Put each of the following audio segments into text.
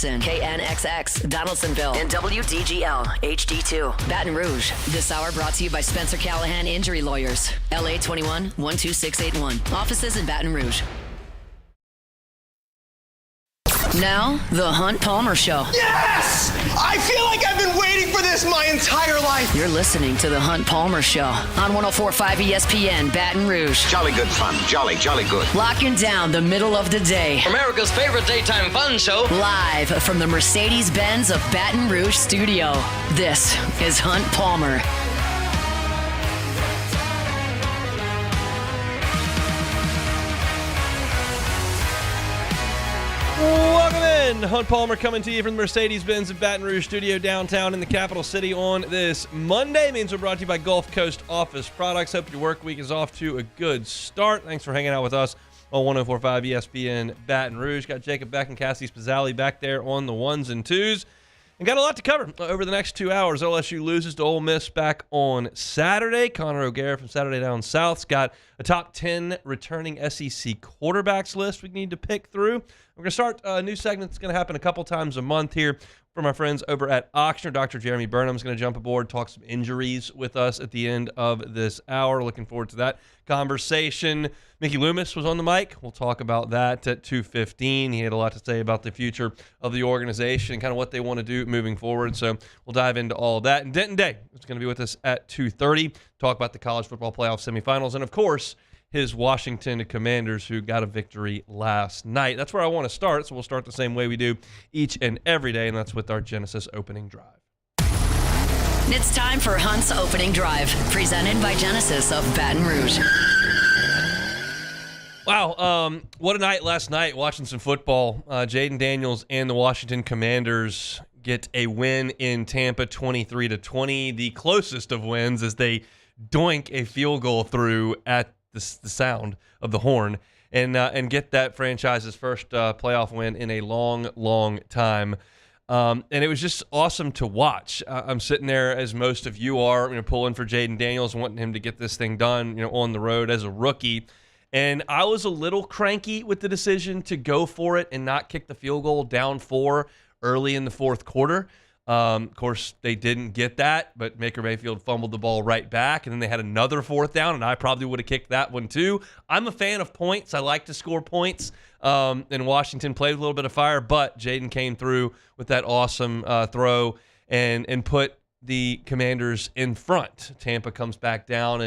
Jefferson, KNXX, Donaldsonville, and WDGL HD2. Baton Rouge. This hour brought to you by Spencer Callahan Injury Lawyers. LA 21-12681. Offices in Baton Rouge. Now, the Hunt Palmer Show. Yes! I feel like I've been waiting for this my entire life. You're listening to the Hunt Palmer Show on 104.5 ESPN Baton Rouge. Jolly good fun. Jolly good. Locking down the middle of the day. America's favorite daytime fun show. Live from the Mercedes-Benz of Baton Rouge studio. This is Hunt Palmer. Welcome in. Hunt Palmer coming to you from the Mercedes-Benz of Baton Rouge studio downtown in the capital city on this Monday. Means we're brought to you by Gulf Coast Office Products. Hope your work week is off to a good start. Thanks for hanging out with us on 104.5 ESPN Baton Rouge. Got Jacob Beck and Cassie Spazzali back there on the ones and twos. And got a lot to cover over the next 2 hours. LSU loses to Ole Miss back on Saturday. Connor O'Gara from Saturday Down South's got a top 10 returning SEC quarterbacks list we need to pick through. We're going to start a new segment that's going to happen a couple times a month here from our friends over at Ochsner. Dr. Jeremy Burnham is going to jump aboard, talk some injuries with us at the end of this hour. Looking forward to that conversation. Mickey Loomis was on the mic. We'll talk about that at 2:15. He had a lot to say about the future of the organization and kind of what they want to do moving forward. So we'll dive into all of that. And Denton Day is going to be with us at 2:30. Talk about the college football playoff semifinals. And, of course, his Washington Commanders, who got a victory last night. That's where I want to start, so we'll start the same way we do each and every day, and that's with our Genesis opening drive. It's time for Hunt's Opening Drive, presented by Genesis of Baton Rouge. Wow, what a night last night watching some football. Jaden Daniels and the Washington Commanders get a win in Tampa 23-20, the closest of wins as they doink a field goal through at the sound of the horn and get that franchise's first playoff win in a long, long time. And it was just awesome to watch. I'm sitting there, as most of you are, pulling for Jaden Daniels and wanting him to get this thing done, on the road as a rookie. And I was a little cranky with the decision to go for it and not kick the field goal down 4 early in the fourth quarter. Of course, they didn't get that, but Baker Mayfield fumbled the ball right back, and then they had another fourth down, and I probably would have kicked that one too. I'm a fan of points. I like to score points, and Washington played with a little bit of fire, but Jaden came through with that awesome throw and put the Commanders in front. Tampa comes back down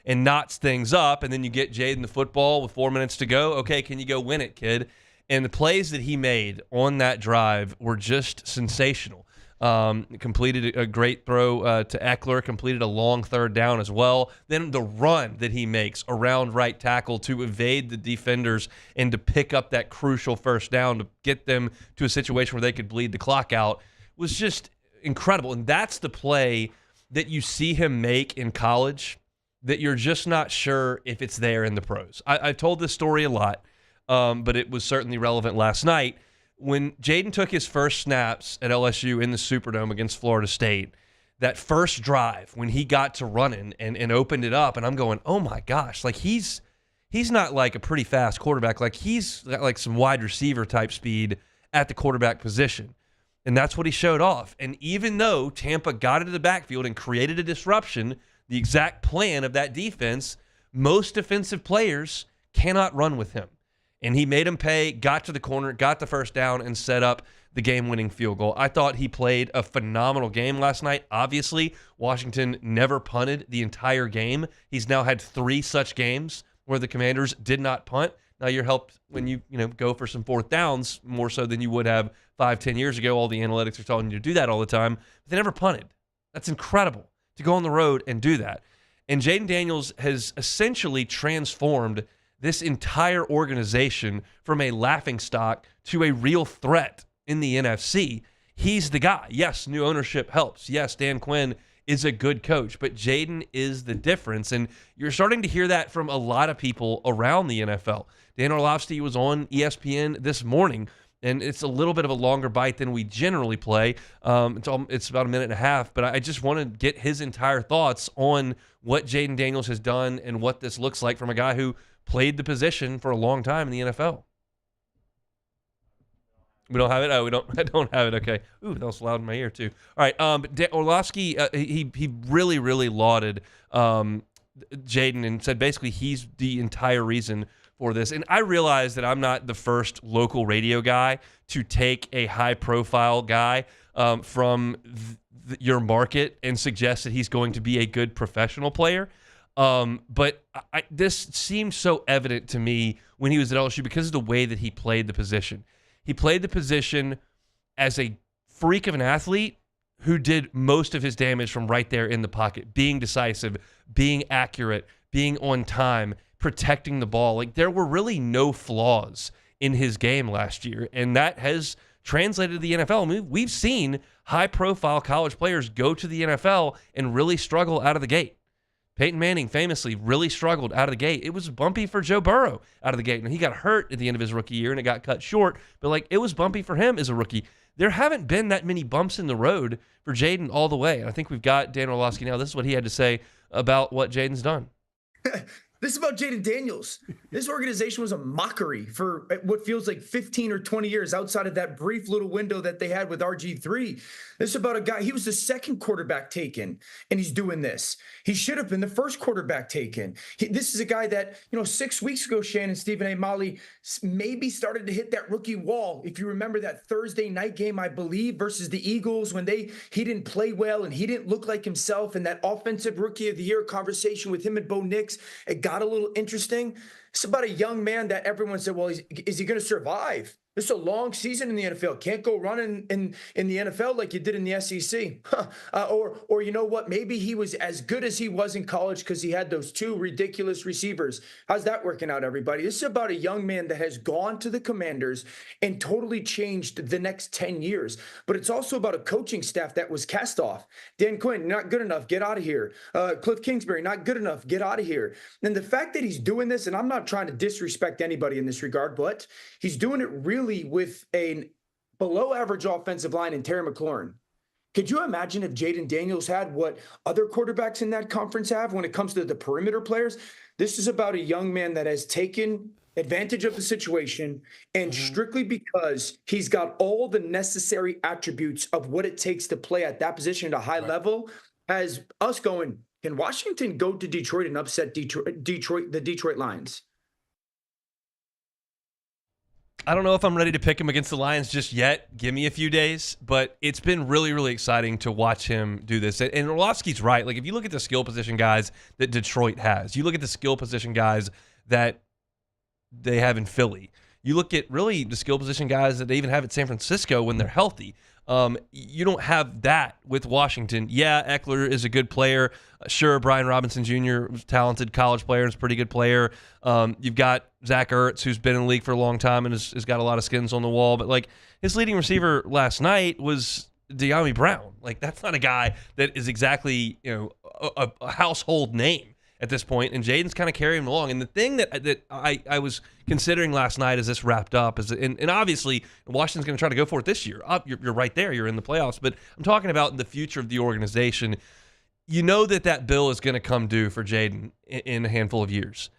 and knots things up, and then you get Jaden the football with 4 minutes to go. Okay, can you go win it, kid? And the plays that he made on that drive were just sensational. Completed a great throw to Eckler, completed a long third down as well. Then the run that he makes around right tackle to evade the defenders and to pick up that crucial first down to get them to a situation where they could bleed the clock out was just incredible. And that's the play that you see him make in college that you're just not sure if it's there in the pros. I told this story a lot, but it was certainly relevant last night. When Jaden took his first snaps at LSU in the Superdome against Florida State, that first drive when he got to running and opened it up, and I'm going, oh my gosh, like he's not like a pretty fast quarterback. Like he's got like some wide receiver type speed at the quarterback position. And that's what he showed off. And even though Tampa got into the backfield and created a disruption, the exact plan of that defense, most defensive players cannot run with him. And he made him pay, got to the corner, got the first down, and set up the game-winning field goal. I thought he played a phenomenal game last night. Obviously, Washington never punted the entire game. He's now had 3 such games where the Commanders did not punt. Now you're helped when you go for some fourth downs more so than you would have 5-10 years ago. All the analytics are telling you to do that all the time. But they never punted. That's incredible to go on the road and do that. And Jaden Daniels has essentially transformed this entire organization from a laughingstock to a real threat in the NFC. He's the guy. Yes, new ownership helps. Yes, Dan Quinn is a good coach, but Jaden is the difference. And you're starting to hear that from a lot of people around the NFL. Dan Orlovsky was on ESPN this morning, and it's a little bit of a longer bite than we generally play. It's about a minute and a half, but I just want to get his entire thoughts on what Jaden Daniels has done and what this looks like from a guy who played the position for a long time in the NFL. We don't have it. Oh, we don't. I don't have it. Okay. Ooh, that was loud in my ear too. All right. But Orlovsky, he really lauded Jaden and said basically he's the entire reason for this. And I realize that I'm not the first local radio guy to take a high-profile guy from your market and suggest that he's going to be a good professional player. But this seemed so evident to me when he was at LSU because of the way that he played the position. He played the position as a freak of an athlete who did most of his damage from right there in the pocket, being decisive, being accurate, being on time, protecting the ball. Like, there were really no flaws in his game last year, and that has translated to the NFL. I mean, we've seen high-profile college players go to the NFL and really struggle out of the gate. Peyton Manning famously really struggled out of the gate. It was bumpy for Joe Burrow out of the gate. And he got hurt at the end of his rookie year and it got cut short. But, like, it was bumpy for him as a rookie. There haven't been that many bumps in the road for Jaden all the way. And I think we've got Dan Orlovsky now. This is what he had to say about what Jaden's done. This is about Jaden Daniels. This organization was a mockery for what feels like 15 or 20 years outside of that brief little window that they had with RG3. This is about a guy, he was the second quarterback taken, and he's doing this. He should have been the first quarterback taken. This is a guy that, 6 weeks ago, Shannon, Stephen A. Molly maybe started to hit that rookie wall. If you remember that Thursday night game, I believe, versus the Eagles, when he didn't play well and he didn't look like himself, and that offensive rookie of the year conversation with him and Bo Nix, it got a little interesting. It's about a young man that everyone said, well, is he going to survive? This is a long season in the NFL. Can't go running in the NFL like you did in the SEC. Or you know what? Maybe he was as good as he was in college because he had those two ridiculous receivers. How's that working out, everybody? This is about a young man that has gone to the Commanders and totally changed the next 10 years. But it's also about a coaching staff that was cast off. Dan Quinn, not good enough. Get out of here. Cliff Kingsbury, not good enough. Get out of here. And the fact that he's doing this, and I'm not trying to disrespect anybody in this regard, but he's doing it really with a below average offensive line in Terry McLaurin. Could you imagine if Jaden Daniels had what other quarterbacks in that conference have when it comes to the perimeter players? This is about a young man that has taken advantage of the situation, and strictly because he's got all the necessary attributes of what it takes to play at that position at a high level, has us going, can Washington go to Detroit and upset the Detroit Lions? I don't know if I'm ready to pick him against the Lions just yet. Give me a few days. But it's been really exciting to watch him do this. And Orlovsky's right. Like, if you look at the skill position guys that Detroit has, you look at the skill position guys that they have in Philly, you look at really the skill position guys that they even have at San Francisco when they're healthy. You don't have that with Washington. Yeah, Eckler is a good player. Sure, Brian Robinson Jr. was a talented college player and is a pretty good player. You've got Zach Ertz, who's been in the league for a long time and has got a lot of skins on the wall. But, like, his leading receiver last night was De'Ami Brown. Like, that's not a guy that is exactly, a household name at this point, and Jaden's kind of carrying him along. And the thing that I was considering last night as this wrapped up is, and obviously Washington's going to try to go for it this year. You're right there. You're in the playoffs. But I'm talking about the future of the organization. You know that bill is going to come due for Jaden in a handful of years.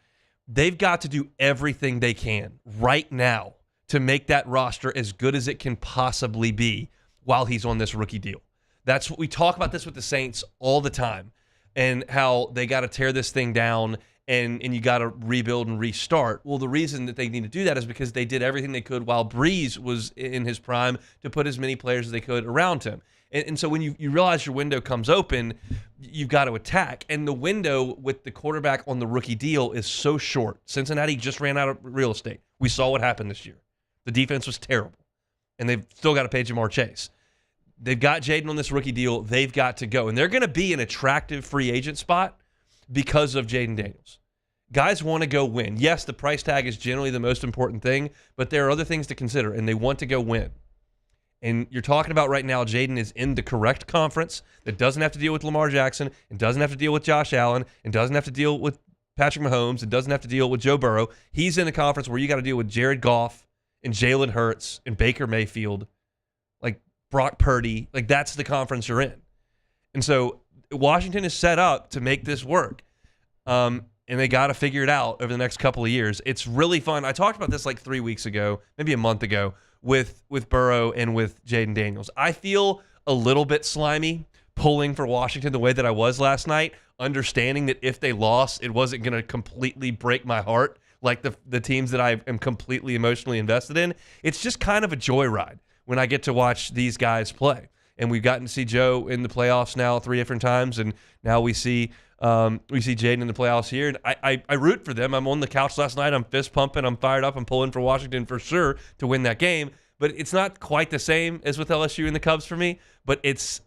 They've got to do everything they can right now to make that roster as good as it can possibly be while he's on this rookie deal. That's what we talk about this with the Saints all the time, and how they got to tear this thing down and you got to rebuild and restart. Well, the reason that they need to do that is because they did everything they could while Breeze was in his prime to put as many players as they could around him. And so when you realize your window comes open, you've got to attack. And the window with the quarterback on the rookie deal is so short. Cincinnati just ran out of real estate. We saw what happened this year. The defense was terrible. And they've still got to pay Jamar Chase. They've got Jaden on this rookie deal. They've got to go. And they're going to be an attractive free agent spot because of Jaden Daniels. Guys want to go win. Yes, the price tag is generally the most important thing, but there are other things to consider, and they want to go win. And you're talking about right now, Jaden is in the correct conference that doesn't have to deal with Lamar Jackson, and doesn't have to deal with Josh Allen, and doesn't have to deal with Patrick Mahomes, and doesn't have to deal with Joe Burrow. He's in a conference where you got to deal with Jared Goff and Jalen Hurts and Baker Mayfield, like Brock Purdy. Like, that's the conference you're in. And so Washington is set up to make this work. And they got to figure it out over the next couple of years. It's really fun. I talked about this like 3 weeks ago, maybe a month ago, with Burrow and with Jaden Daniels. I feel a little bit slimy pulling for Washington the way that I was last night, understanding that if they lost, it wasn't going to completely break my heart like the teams that I am completely emotionally invested in. It's just kind of a joyride when I get to watch these guys play. And we've gotten to see Joe in the playoffs now 3 different times, and now we see Jaden in the playoffs here. And I root for them. I'm on the couch last night. I'm fist pumping. I'm fired up. I'm pulling for Washington for sure to win that game. But it's not quite the same as with LSU and the Cubs for me. But it's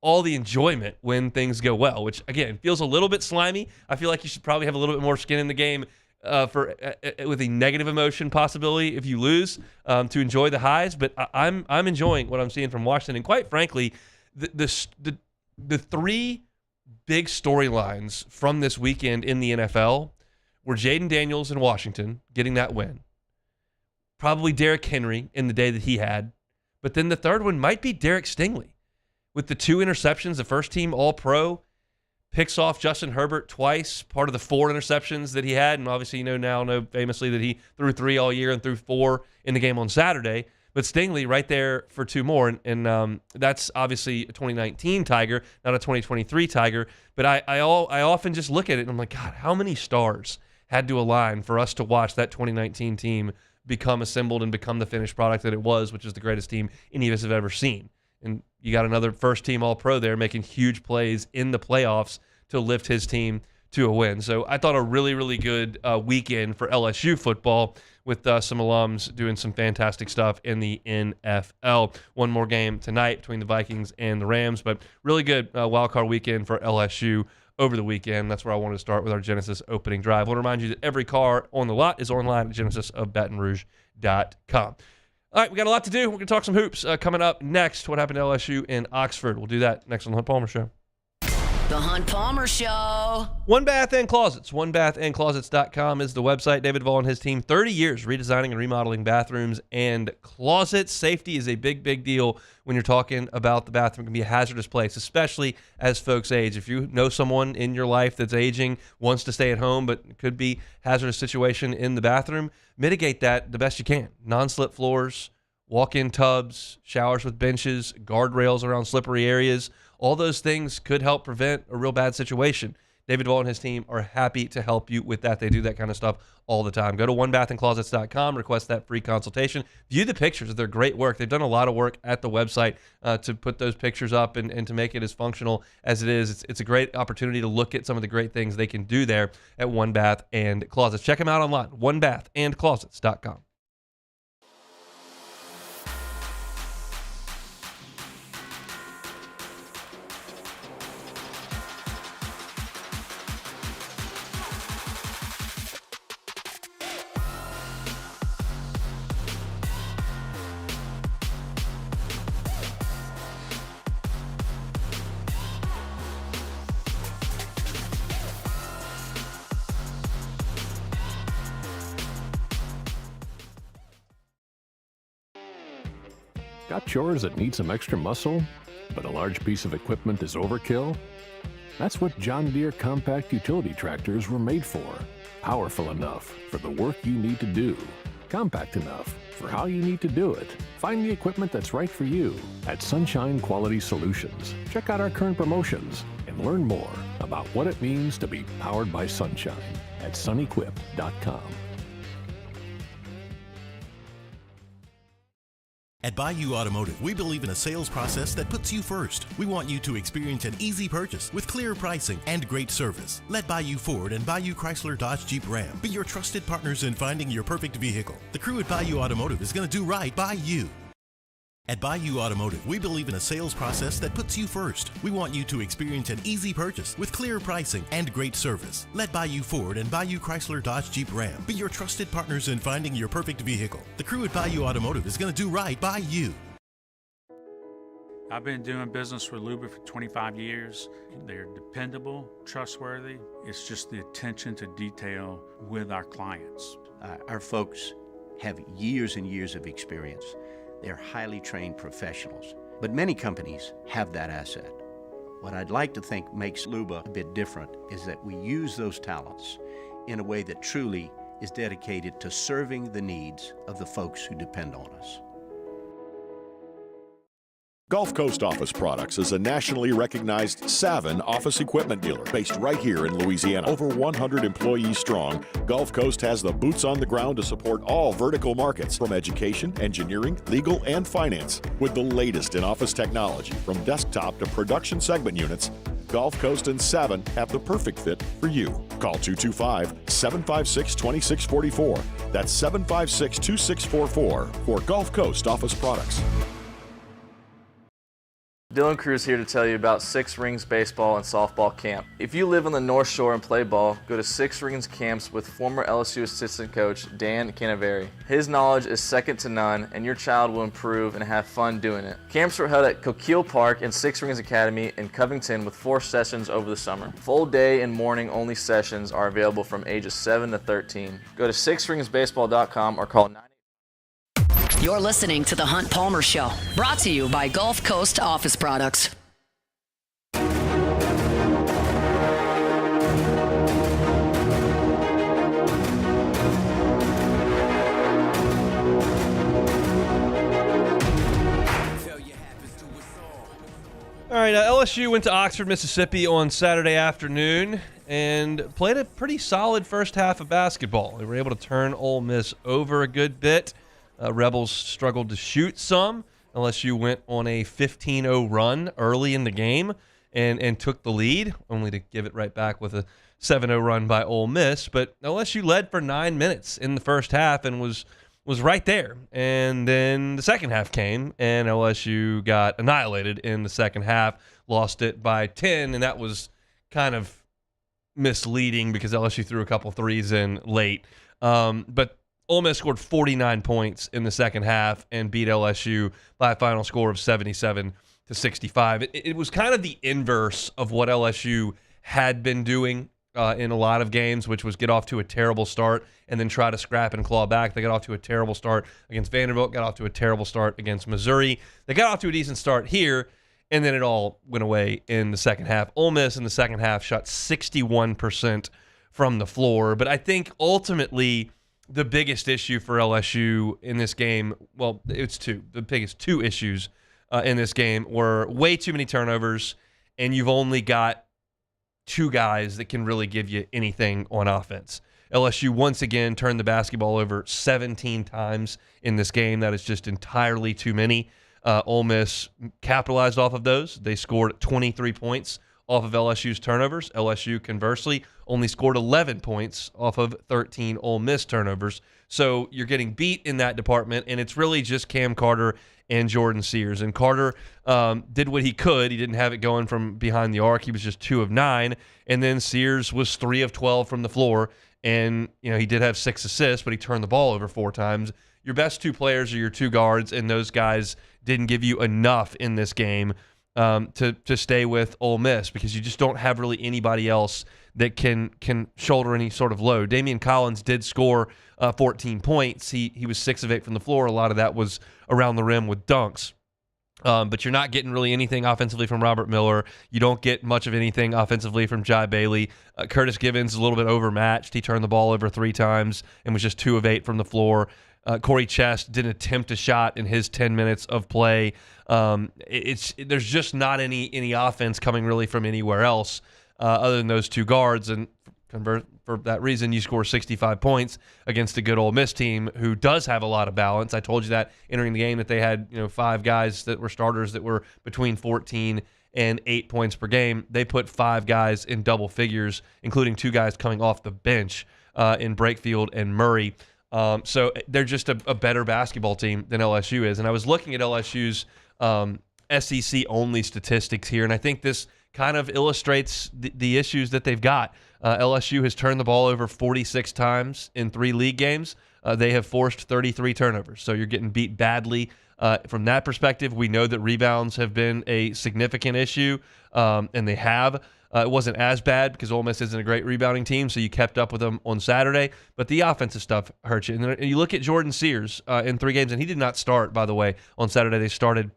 all the enjoyment when things go well, which again feels a little bit slimy. I feel like you should probably have a little bit more skin in the game with a negative emotion possibility if you lose to enjoy the highs. But I'm enjoying what I'm seeing from Washington, and quite frankly, the 3 big storylines from this weekend in the NFL were Jaden Daniels in Washington getting that win, probably Derrick Henry in the day that he had, but then the third one might be Derek Stingley with the 2 interceptions, the first team All-Pro, picks off Justin Herbert twice, part of the 4 interceptions that he had. And obviously, you know famously that he threw 3 all year and threw 4 in the game on Saturday. But Stingley right there for 2 more. And that's obviously a 2019 Tiger, not a 2023 Tiger. But I often just look at it and I'm like, God, how many stars had to align for us to watch that 2019 team become assembled and become the finished product that it was, which is the greatest team any of us have ever seen. And you got another first-team All-Pro there making huge plays in the playoffs to lift his team to a win. So I thought a really, really good weekend for LSU football with some alums doing some fantastic stuff in the NFL. One more game tonight between the Vikings and the Rams, but really good wildcard weekend for LSU over the weekend. That's where I wanted to start with our Genesis opening drive. I want to remind you that every car on the lot is online at genesisofbatonrouge.com. All right, we got a lot to do. We're going to talk some hoops coming up next. What happened to LSU in Oxford? We'll do that next on the Hunt Palmer Show. The Hunt Palmer Show. One Bath and Closets. OneBathAndClosets.com is the website. David Vaughn and his team, 30 years redesigning and remodeling bathrooms and closets. Safety is a big, big deal when you're talking about the bathroom. It can be a hazardous place, especially as folks age. If you know someone in your life that's aging, wants to stay at home, but it could be a hazardous situation in the bathroom, mitigate that the best you can. Non-slip floors, walk-in tubs, showers with benches, guardrails around slippery areas. All those things could help prevent a real bad situation. David Vaughn and his team are happy to help you with that. They do that kind of stuff all the time. Go to onebathandclosets.com, request that free consultation. View the pictures of their great work. They've done a lot of work at the website to put those pictures up and to make it as functional as it is. It's a great opportunity to look at some of the great things they can do there at One Bath and Closets. Check them out online, onebathandclosets.com. Got chores that need some extra muscle, but a large piece of equipment is overkill? That's what John Deere compact utility tractors were made for. Powerful enough for the work you need to do. Compact enough for how you need to do it. Find the equipment that's right for you at Sunshine Quality Solutions. Check out our current promotions and learn more about what it means to be powered by sunshine at sunequip.com. At Bayou Automotive, we believe in a sales process that puts you first. We want you to experience an easy purchase with clear pricing and great service. Let Bayou Ford and Bayou Chrysler Dodge Jeep Ram be your trusted partners in finding your perfect vehicle. The crew at Bayou Automotive is going to do right by you. At Bayou Automotive, we believe in a sales process that puts you first. We want you to experience an easy purchase with clear pricing and great service. Let Bayou Ford and Bayou Chrysler Dodge Jeep Ram be your trusted partners in finding your perfect vehicle. The crew at Bayou Automotive is going to do right by you. I've been doing business with Luba for 25 years. They're dependable, trustworthy. It's just the attention to detail with our clients. Our folks have years and years of experience. They're highly trained professionals, but many companies have that asset. What I'd like to think makes Luba a bit different is that we use those talents in a way that truly is dedicated to serving the needs of the folks who depend on us. Gulf Coast Office Products is a nationally recognized Savin office equipment dealer based right here in Louisiana. Over 100 employees strong, Gulf Coast has the boots on the ground to support all vertical markets, from education, engineering, legal, and finance. With the latest in office technology, from desktop to production segment units, Gulf Coast and Savin have the perfect fit for you. Call 225-756-2644. That's 756-2644 for Gulf Coast Office Products. Dylan Cruz here to tell you about Six Rings Baseball and Softball Camp. If you live on the North Shore and play ball, go to Six Rings Camps with former LSU assistant coach Dan Canaveri. His knowledge is second to none, and your child will improve and have fun doing it. Camps were held at Coquille Park and Six Rings Academy in Covington with 4 sessions over the summer. Full day and morning only sessions are available from ages 7 to 13. Go to sixringsbaseball.com or call 9. You're listening to The Hunt Palmer Show, brought to you by Gulf Coast Office Products. All right, LSU went to Oxford, Mississippi on Saturday afternoon and played a pretty solid first half of basketball. They were able to turn Ole Miss over a good bit. Rebels struggled to shoot some. LSU went on a 15-0 run early in the game and took the lead, only to give it right back with a 7-0 run by Ole Miss. But LSU led for 9 minutes in the first half and was right there. And then the second half came, and LSU got annihilated in the second half, lost it by 10, and that was kind of misleading because LSU threw a couple threes in late. But Ole Miss scored 49 points in the second half and beat LSU by a final score of 77-65. It was kind of the inverse of what LSU had been doing in a lot of games, which was get off to a terrible start and then try to scrap and claw back. They got off to a terrible start against Vanderbilt, got off to a terrible start against Missouri. They got off to a decent start here, and then it all went away in the second half. Ole Miss in the second half shot 61% from the floor, but I think ultimately the biggest issue for LSU in this game, well, it's two. The biggest two issues in this game were way too many turnovers, and you've only got 2 guys that can really give you anything on offense. LSU once again turned the basketball over 17 times in this game. That is just entirely too many. Ole Miss capitalized off of those. They scored 23 points off of LSU's turnovers. LSU, conversely, only scored 11 points off of 13 Ole Miss turnovers. So you're getting beat in that department, and it's really just Cam Carter and Jordan Sears. And Carter did what he could. He didn't have it going from behind the arc. He was just 2 of 9. And then Sears was 3 of 12 from the floor. And, he did have 6 assists, but he turned the ball over 4 times. Your best 2 players are your 2 guards, and those guys didn't give you enough in this game to stay with Ole Miss, because you just don't have really anybody else that can shoulder any sort of load. Damian Collins did score 14 points. He was 6 of 8 from the floor. A lot of that was around the rim with dunks. But you're not getting really anything offensively from Robert Miller. You don't get much of anything offensively from Jai Bailey. Curtis Givens is a little bit overmatched. He turned the ball over 3 times and was just 2 of 8 from the floor. Corey Chest didn't attempt a shot in his 10 minutes of play. There's just not any offense coming really from anywhere else other than those 2 guards. And for that reason, you score 65 points against a good Ole Miss team who does have a lot of balance. I told you that entering the game that they had 5 guys that were starters that were between 14 and 8 points per game. They put 5 guys in double figures, including 2 guys coming off the bench in Brakefield and Murray. So they're just a better basketball team than LSU is. And I was looking at LSU's SEC-only statistics here, and I think this kind of illustrates the issues that they've got. LSU has turned the ball over 46 times in 3 league games. They have forced 33 turnovers, so you're getting beat badly. From that perspective, we know that rebounds have been a significant issue, and they have. It wasn't as bad because Ole Miss isn't a great rebounding team, so you kept up with them on Saturday. But the offensive stuff hurts you. And then you look at Jordan Sears in 3 games, and he did not start, by the way. On Saturday, they started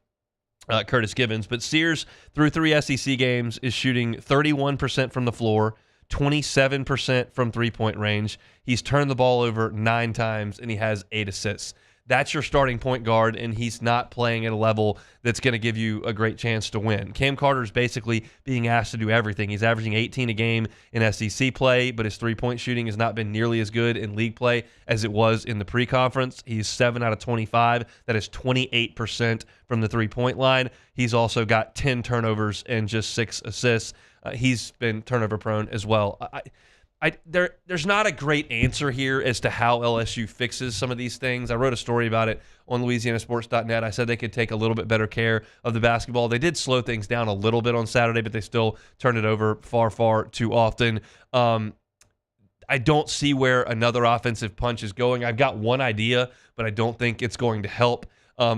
Curtis Givens. But Sears, through 3 SEC games, is shooting 31% from the floor, 27% from three-point range. He's turned the ball over 9 times, and he has 8 assists. That's your starting point guard, and he's not playing at a level that's going to give you a great chance to win. Cam Carter's basically being asked to do everything. He's averaging 18 a game in SEC play, but his three-point shooting has not been nearly as good in league play as it was in the pre-conference. He's 7 out of 25. That is 28% from the three-point line. He's also got 10 turnovers and just 6 assists. He's been turnover-prone as well. There's not a great answer here as to how LSU fixes some of these things. I wrote a story about it on LouisianaSports.net. I said they could take a little bit better care of the basketball. They did slow things down a little bit on Saturday, but they still turned it over far, far too often. I don't see where another offensive punch is going. I've got one idea, but I don't think it's going to help.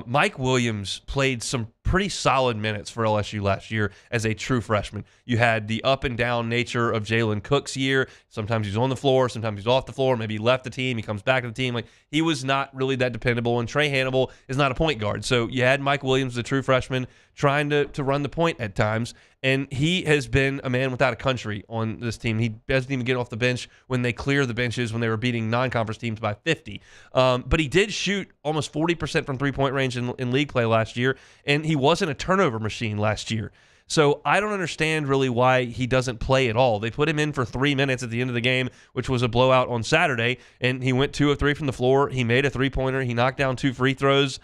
Mike Williams played some pretty solid minutes for LSU last year as a true freshman. You had the up and down nature of Jalen Cook's year. Sometimes he's on the floor, sometimes he's off the floor. Maybe he left the team, he comes back to the team. Like, he was not really that dependable, and Trey Hannibal is not a point guard. So you had Mike Williams, the true freshman, trying to run the point at times, and he has been a man without a country on this team. He doesn't even get off the bench when they clear the benches when they were beating non-conference teams by 50. But he did shoot almost 40% from three-point range in league play last year, and he wasn't a turnover machine last year. So I don't understand really why he doesn't play at all. They put him in for 3 minutes at the end of the game, which was a blowout on Saturday, and he went 2 of 3 from the floor. He made a three-pointer. He knocked down 2 free throws.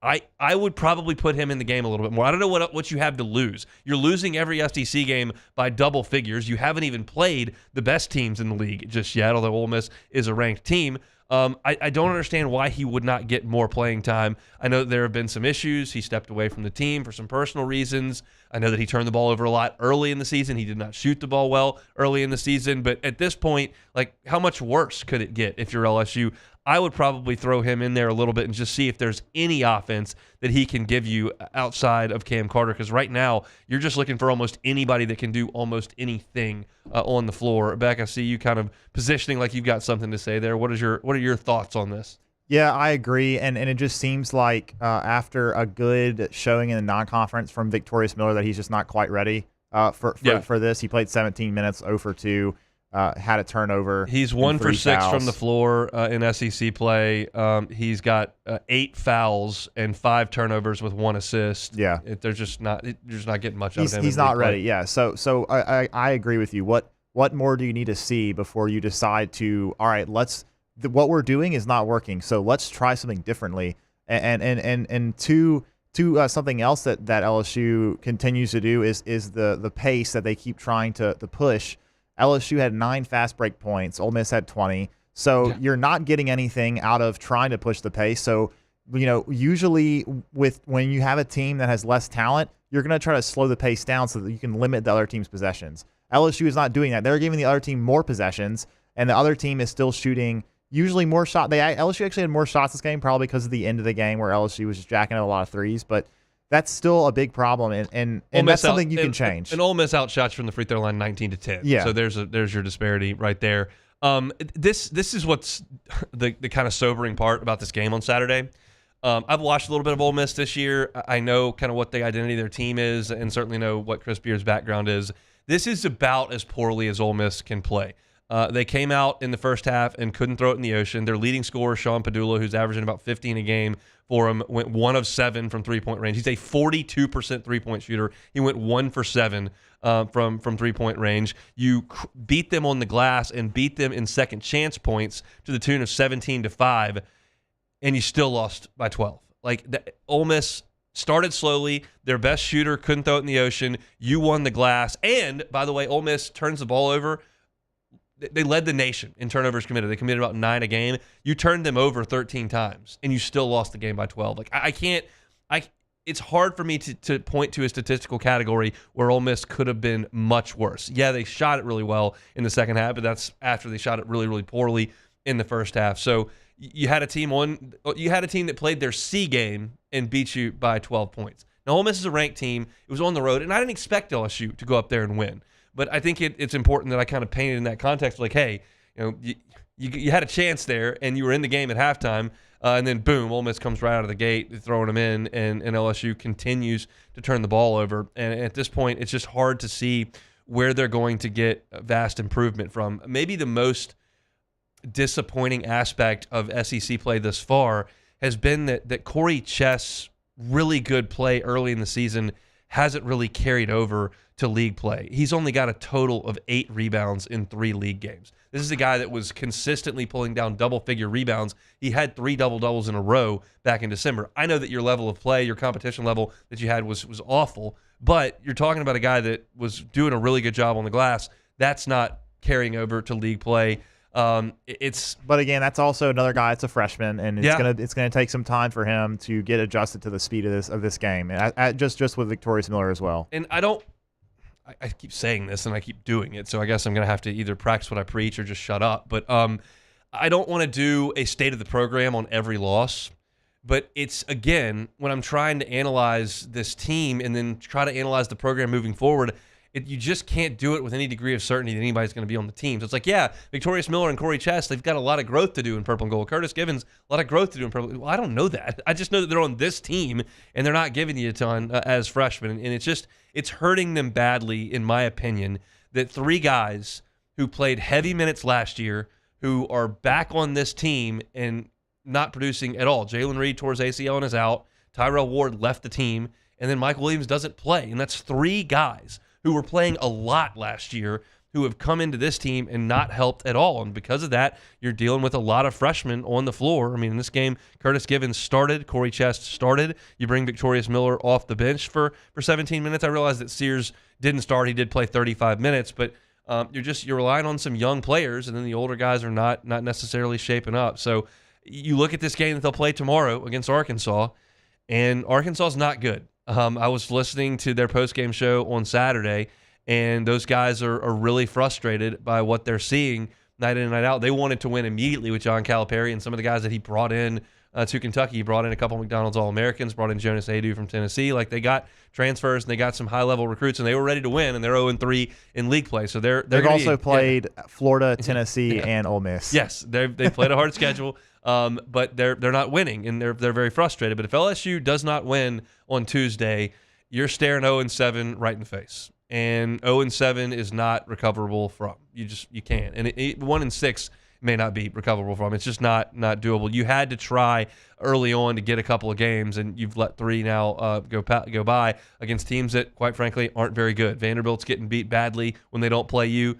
I would probably put him in the game a little bit more. I don't know what you have to lose. You're losing every SEC game by double figures. You haven't even played the best teams in the league just yet, although Ole Miss is a ranked team. I don't understand why he would not get more playing time. I know that there have been some issues. He stepped away from the team for some personal reasons. I know that he turned the ball over a lot early in the season. He did not shoot the ball well early in the season. But at this point, like, how much worse could it get if you're LSU? I would probably throw him in there a little bit and just see if there's any offense that he can give you outside of Cam Carter, because right now you're just looking for almost anybody that can do almost anything on the floor. Beck, I see you kind of positioning like you've got something to say there. What are your thoughts on this? Yeah, I agree, and it just seems like after a good showing in the non-conference from Victorious Miller that he's just not quite ready for this. He played 17 minutes, 0 for 2. Had a turnover. He's 1 for 6 from the floor in SEC play. He's got 8 fouls and 5 turnovers with 1 assist. Yeah, they're just not getting much out of him. He's not ready. Yeah, so I agree with you. What more do you need to see before you decide to, all right, what we're doing is not working, so let's try something differently. And to something else that LSU continues to do is the pace that they keep trying to push. LSU had 9 fast break points. Ole Miss had 20. So you're not getting anything out of trying to push the pace. So, usually when you have a team that has less talent, you're going to try to slow the pace down so that you can limit the other team's possessions. LSU is not doing that. They're giving the other team more possessions, and the other team is still shooting usually more shots. LSU actually had more shots this game, probably because of the end of the game where LSU was just jacking up a lot of threes, but that's still a big problem, and that's something you can change. And Ole Miss outshots from the free throw line 19-10. Yeah. So there's your disparity right there. This is what's the kind of sobering part about this game on Saturday. I've watched a little bit of Ole Miss this year. I know kind of what the identity of their team is, and certainly know what Chris Beard's background is. This is about as poorly as Ole Miss can play. They came out in the first half and couldn't throw it in the ocean. Their leading scorer, Sean Padula, who's averaging about 15 a game for him, went 1 of 7 from three-point range. He's a 42% three-point shooter. He went 1 for 7 from three-point range. You beat them on the glass and beat them in second chance points to the tune of 17-5, and you still lost by 12. Like, Ole Miss started slowly. Their best shooter couldn't throw it in the ocean. You won the glass. And, by the way, Ole Miss turns the ball over. They led the nation in turnovers committed. They committed about 9 a game. You turned them over 13 times, and you still lost the game by 12. Like, I can't. It's hard for me to point to a statistical category where Ole Miss could have been much worse. Yeah, they shot it really well in the second half, but that's after they shot it really, really poorly in the first half. So you had a team that played their C game and beat you by 12 points. Now, Ole Miss is a ranked team. It was on the road, and I didn't expect LSU to go up there and win. But I think it's important that I kind of painted in that context, like, hey, you had a chance there, and you were in the game at halftime, and then boom, Ole Miss comes right out of the gate, throwing them in, and LSU continues to turn the ball over. And at this point, it's just hard to see where they're going to get vast improvement from. Maybe the most disappointing aspect of SEC play thus far has been that Corey Chest's really good play early in the season hasn't really carried over to league play. He's only got a total of 8 rebounds in 3 league games. This is a guy that was consistently pulling down double-figure rebounds. He had 3 double-doubles in a row back in December. I know that your level of play, your competition level that you had was awful, but you're talking about a guy that was doing a really good job on the glass. That's not carrying over to league play. But again, that's also another guy. It's a freshman, and it's gonna take some time for him to get adjusted to the speed of this game. Just with Victorious Miller as well. And I keep saying this and I keep doing it, so I guess I'm going to have to either practice what I preach or just shut up. But I don't want to do a state of the program on every loss. But it's, again, when I'm trying to analyze this team and then try to analyze the program moving forward, you just can't do it with any degree of certainty that anybody's going to be on the team. So it's like, yeah, Victorious Miller and Corey Chest, they've got a lot of growth to do in purple and gold. Curtis Givens, a lot of growth to do in purple. Well, I don't know that. I just know that they're on this team, and they're not giving you a ton as freshmen. And it's hurting them badly, in my opinion, that 3 guys who played heavy minutes last year, who are back on this team and not producing at all. Jalen Reed tore his ACL and is out. Tyrell Ward left the team. And then Michael Williams doesn't play. And that's 3 guys who were playing a lot last year who have come into this team and not helped at all. And because of that, you're dealing with a lot of freshmen on the floor. I mean, in this game, Curtis Givens started, Corey Chest started. You bring Victorious Miller off the bench for 17 minutes. I realize that Sears didn't start. He did play 35 minutes, but you're relying on some young players, and then the older guys are not necessarily shaping up. So you look at this game that they'll play tomorrow against Arkansas, and Arkansas is not good. I was listening to their post-game show on Saturday, and those guys are really frustrated by what they're seeing night in and night out. They wanted to win immediately with John Calipari and some of the guys that he brought in to Kentucky. He brought in a couple of McDonald's All-Americans, brought in Jonas Adu from Tennessee. Like, they got transfers and they got some high-level recruits, and they were ready to win, and they're 0-3 in league play. So they've also played Florida, Tennessee, and Ole Miss. Yes, they played a hard schedule. But they're not winning, and they're very frustrated. But if LSU does not win on Tuesday, you're staring 0-7 right in the face, and 0-7 is not recoverable from. You can't. And 1-6 may not be recoverable from. It's just not doable. You had to try early on to get a couple of games, and you've let 3 now go by against teams that, quite frankly, aren't very good. Vanderbilt's getting beat badly when they don't play you.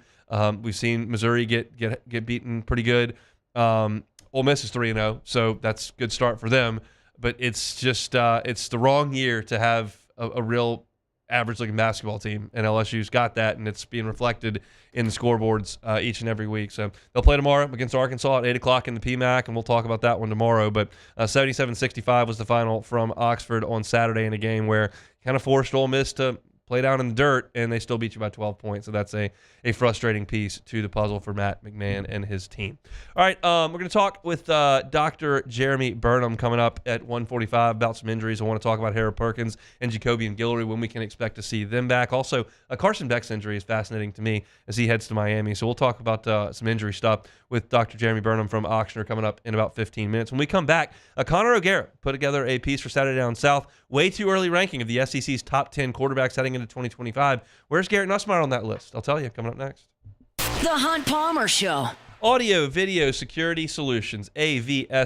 We've seen Missouri get beaten pretty good. Ole Miss is 3-0, so that's a good start for them. But it's just it's the wrong year to have a real average-looking basketball team, and LSU's got that, and it's being reflected in the scoreboards each and every week. So they'll play tomorrow against Arkansas at 8 o'clock in the PMAC, and we'll talk about that one tomorrow. But 77-65 was the final from Oxford on Saturday in a game where kind of forced Ole Miss to play down in the dirt, and they still beat you by 12 points. So that's a frustrating piece to the puzzle for Matt McMahon and his team. All right, we're going to talk with Dr. Jeremy Burnham coming up at 1:45 about some injuries. I want to talk about Harold Perkins and Jacobian Guillory, when we can expect to see them back. Also, Carson Beck's injury is fascinating to me as he heads to Miami. So we'll talk about some injury stuff with Dr. Jeremy Burnham from Oxnard coming up in about 15 minutes. When we come back, Connor O'Gara put together a piece for Saturday Down South, way too early ranking of the SEC's top 10 quarterbacks heading into 2025. Where's Garrett Nussmeier on that list? I'll tell you, coming up next. The Hunt Palmer Show. Audio Video Security Solutions, avssla.com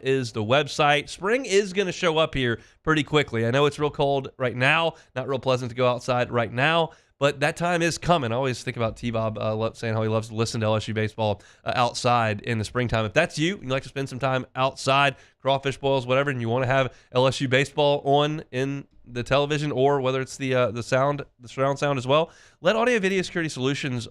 is the website. Spring is going to show up here pretty quickly. I know it's real cold right now, not real pleasant to go outside right now, but that time is coming. I always think about T-Bob saying how he loves to listen to LSU baseball outside in the springtime. If that's you like to spend some time outside, crawfish boils, whatever, and you want to have LSU baseball on in the television, or whether it's the surround sound as well, let Audio Video Security Solutions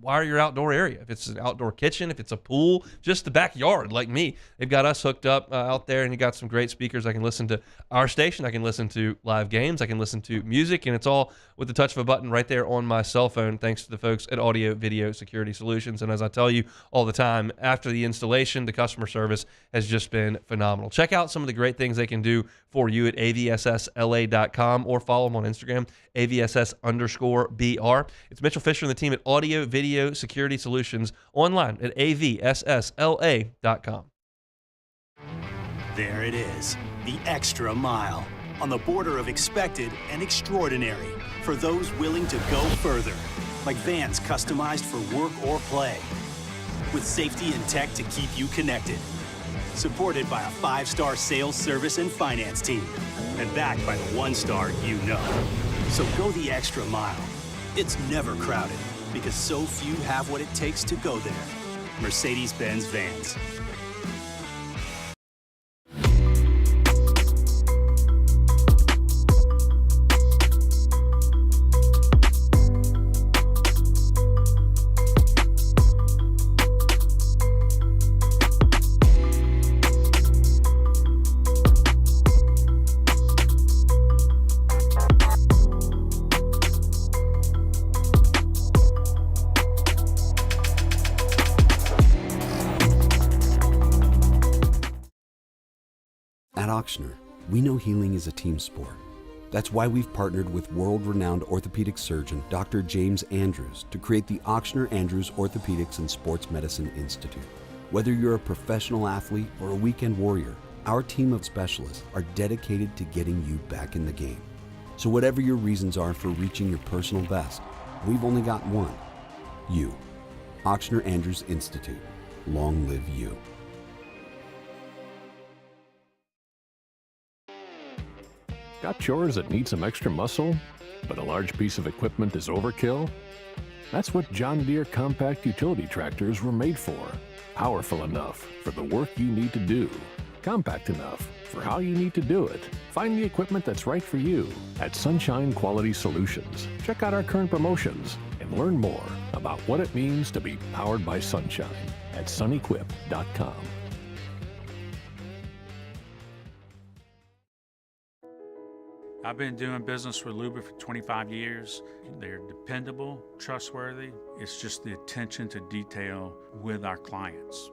wire your outdoor area. If it's an outdoor kitchen, if it's a pool, just the backyard like me. They've got us hooked up out there, and you got some great speakers. I can listen to our station. I can listen to live games. I can listen to music, and it's all with the touch of a button right there on my cell phone, thanks to the folks at Audio Video Security Solutions. And as I tell you all the time, after the installation, the customer service has just been phenomenal. Check out some of the great things they can do for you at avssla.com, or follow them on Instagram, avss_BR. It's Mitchell Fisher and the team at Audio Video Security Solutions, online at avssla.com. There it is, the extra mile, on the border of expected and extraordinary, for those willing to go further, like vans customized for work or play, with safety and tech to keep you connected. supported by a 5-star sales, service, and finance team, and backed by the 1-star you know. So go the extra mile. It's never crowded because so few have what it takes to go there. Mercedes-Benz Vans. At Ochsner, we know healing is a team sport. That's why we've partnered with world-renowned orthopedic surgeon Dr. James Andrews to create the Ochsner Andrews Orthopedics and Sports Medicine Institute. Whether you're a professional athlete or a weekend warrior, our team of specialists are dedicated to getting you back in the game. So whatever your reasons are for reaching your personal best, we've only got one: you. Ochsner Andrews Institute. Long live you. Got chores that need some extra muscle, but a large piece of equipment is overkill? That's what John Deere compact utility tractors were made for. Powerful enough for the work you need to do. Compact enough for how you need to do it. Find the equipment that's right for you at Sunshine Quality Solutions. Check out our current promotions and learn more about what it means to be powered by sunshine at sunequip.com. I've been doing business with Loomis for 25 years. They're dependable, trustworthy. It's just the attention to detail with our clients.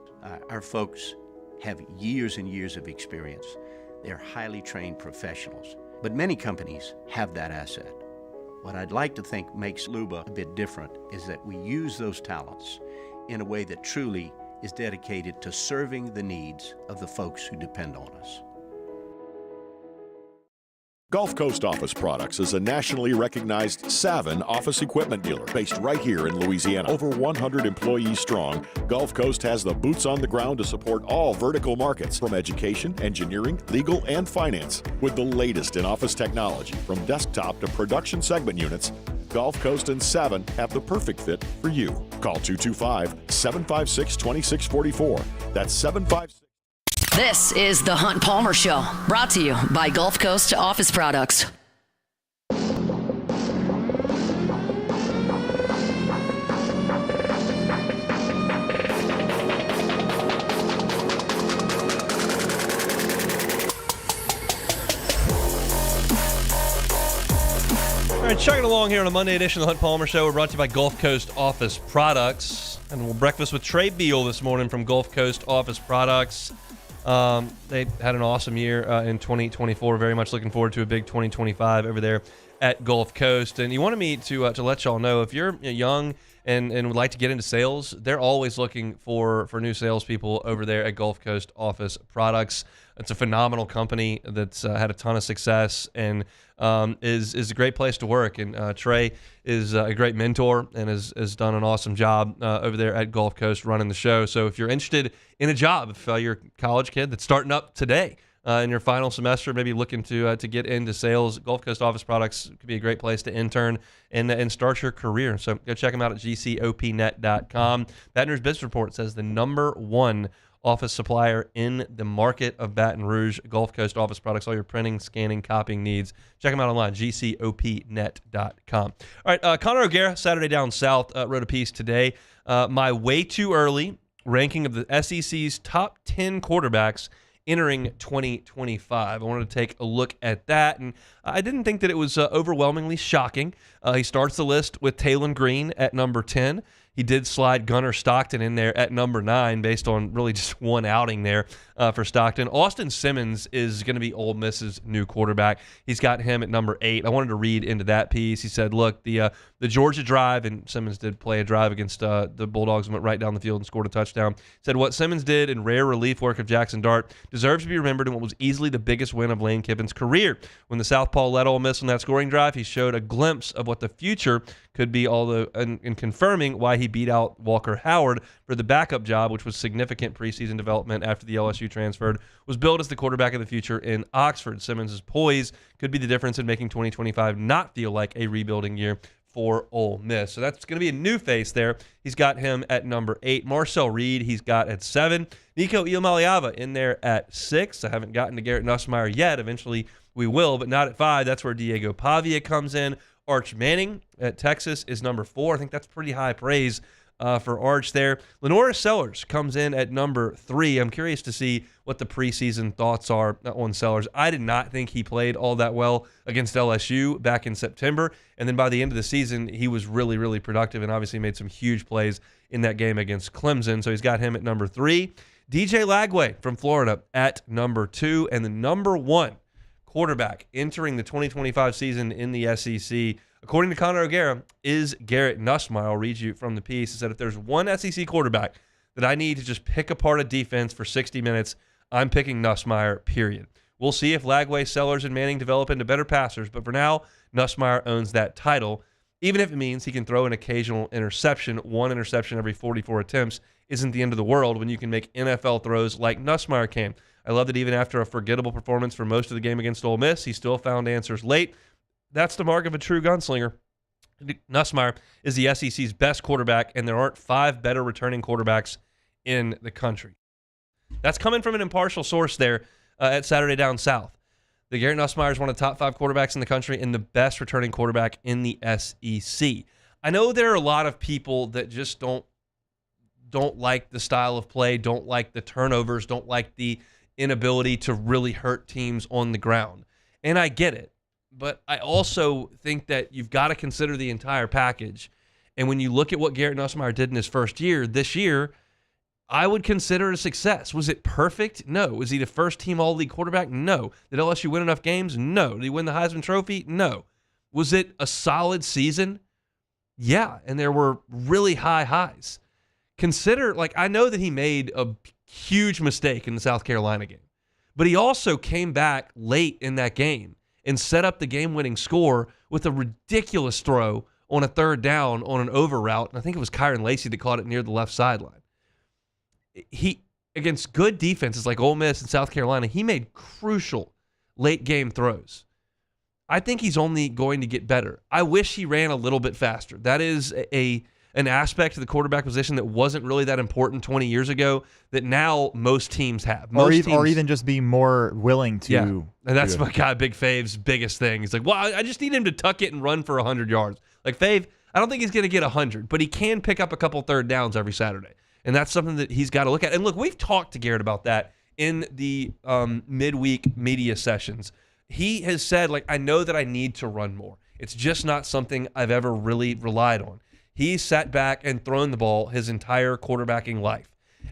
Our folks have years and years of experience. They're highly trained professionals, but many companies have that asset. What I'd like to think makes Luba a bit different is that we use those talents in a way that truly is dedicated to serving the needs of the folks who depend on us. Gulf Coast Office Products is a nationally recognized Savin office equipment dealer based right here in Louisiana. Over 100 employees strong, Gulf Coast has the boots on the ground to support all vertical markets, from education, engineering, legal, and finance. With the latest in office technology, from desktop to production segment units, Gulf Coast and Savin have the perfect fit for you. Call 225-756-2644. That's 756. This is the Hunt Palmer Show, brought to you by Gulf Coast Office Products. All right, chugging along here on a Monday edition of the Hunt Palmer Show. We're brought to you by Gulf Coast Office Products. And we'll breakfast with Trey Beal this morning from Gulf Coast Office Products. They had an awesome year in 2024. Very much looking forward to a big 2025 over there at Gulf Coast. And he wanted me to let y'all know, if you're young and would like to get into sales, they're always looking for new salespeople over there at Gulf Coast Office Products. It's a phenomenal company that's had a ton of success and is a great place to work. And Trey is a great mentor and has done an awesome job over there at Gulf Coast running the show. So if you're interested in a job, if you're a college kid that's starting up today in your final semester, maybe looking to get into sales, Gulf Coast Office Products could be a great place to intern and start your career. So go check them out at gcopnet.com. Baton Rouge Business Report says the #1 office supplier in the market of Baton Rouge, Gulf Coast Office Products. All your printing, scanning, copying needs. Check them out online, gcopnet.com. All right, Connor O'Gara, Saturday Down South, wrote a piece today. My way too early ranking of the SEC's top 10 quarterbacks entering 2025. I wanted to take a look at that, and I didn't think that it was overwhelmingly shocking. He starts the list with Taylon Green at number 10. He did slide Gunnar Stockton in there at number 9 based on really just one outing there for Stockton. Austin Simmons is going to be Ole Miss's new quarterback. He's got him at number 8. I wanted to read into that piece. He said, look, the Georgia drive, and Simmons did play a drive against the Bulldogs and went right down the field and scored a touchdown. He said, what Simmons did in rare relief work of Jackson Dart deserves to be remembered in what was easily the biggest win of Lane Kiffin's career. When the Southpaw led Ole Miss on that scoring drive, he showed a glimpse of what the future could be, although in confirming why he he beat out Walker Howard for the backup job, which was significant preseason development after the LSU transferred, was billed as the quarterback of the future in Oxford. Simmons' poise could be the difference in making 2025 not feel like a rebuilding year for Ole Miss. So that's going to be a new face there. He's got him at number 8. Marcel Reed, he's got at 7. Nico Iamaleava in there at 6. I haven't gotten to Garrett Nussmeier yet. Eventually we will, but not at 5. That's where Diego Pavia comes in. Arch Manning at Texas is number 4. I think that's pretty high praise for Arch there. Lenora Sellers comes in at number 3. I'm curious to see what the preseason thoughts are on Sellers. I did not think he played all that well against LSU back in September, and then by the end of the season, he was really, really productive and obviously made some huge plays in that game against Clemson, so he's got him at number 3. DJ Lagway from Florida at number 2, and the number 1 quarterback entering the 2025 season in the SEC, according to Connor O'Gara, is Garrett Nussmeier. I'll read you from the piece. It said, if there's one SEC quarterback that I need to just pick apart a defense for 60 minutes, I'm picking Nussmeier, period. We'll see if Lagway, Sellers, and Manning develop into better passers, but for now, Nussmeier owns that title. Even if it means he can throw an occasional interception, 1 interception every 44 attempts isn't the end of the world when you can make NFL throws like Nussmeier can. I love that even after a forgettable performance for most of the game against Ole Miss, he still found answers late. That's the mark of a true gunslinger. Nussmeier is the SEC's best quarterback, and there aren't 5 better returning quarterbacks in the country. That's coming from an impartial source there at Saturday Down South. The Garrett Nussmeier is one of the top 5 quarterbacks in the country and the best returning quarterback in the SEC. I know there are a lot of people that just don't like the style of play, don't like the turnovers, don't like the inability to really hurt teams on the ground. And I get it. But I also think that you've got to consider the entire package. And when you look at what Garrett Nussmeier did in his first year, this year, I would consider it a success. Was it perfect? No. Was he the first team all-league quarterback? No. Did LSU win enough games? No. Did he win the Heisman Trophy? No. Was it a solid season? Yeah. And there were really high highs. Consider, I know that he made a huge mistake in the South Carolina game, but he also came back late in that game and set up the game-winning score with a ridiculous throw on a 3rd down on an over route. And I think it was Kyron Lacey that caught it near the left sideline. He, against good defenses like Ole Miss and South Carolina, he made crucial late-game throws. I think he's only going to get better. I wish he ran a little bit faster. That is an aspect of the quarterback position that wasn't really that important 20 years ago that now most teams have. Or even just be more willing to. Yeah, and that's my guy Big Fave's biggest thing. He's like, well, I just need him to tuck it and run for 100 yards. Like, Fave, I don't think he's going to get 100, but he can pick up a couple 3rd downs every Saturday. And that's something that he's got to look at. And look, we've talked to Garrett about that in the midweek media sessions. He has said, I know that I need to run more. It's just not something I've ever really relied on. He's sat back and thrown the ball his entire quarterbacking life.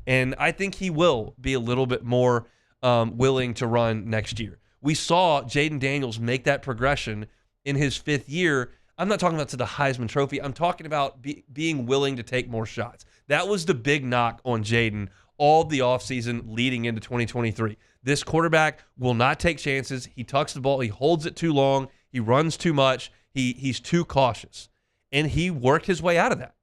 And I think he will be a little bit more willing to run next year. We saw Jaden Daniels make that progression in his 5th year. I'm not talking about to the Heisman Trophy. I'm talking about being willing to take more shots. That was the big knock on Jaden all the offseason leading into 2023. This quarterback will not take chances. He tucks the ball. He holds it too long. He runs too much. He's too cautious. And he worked his way out of that.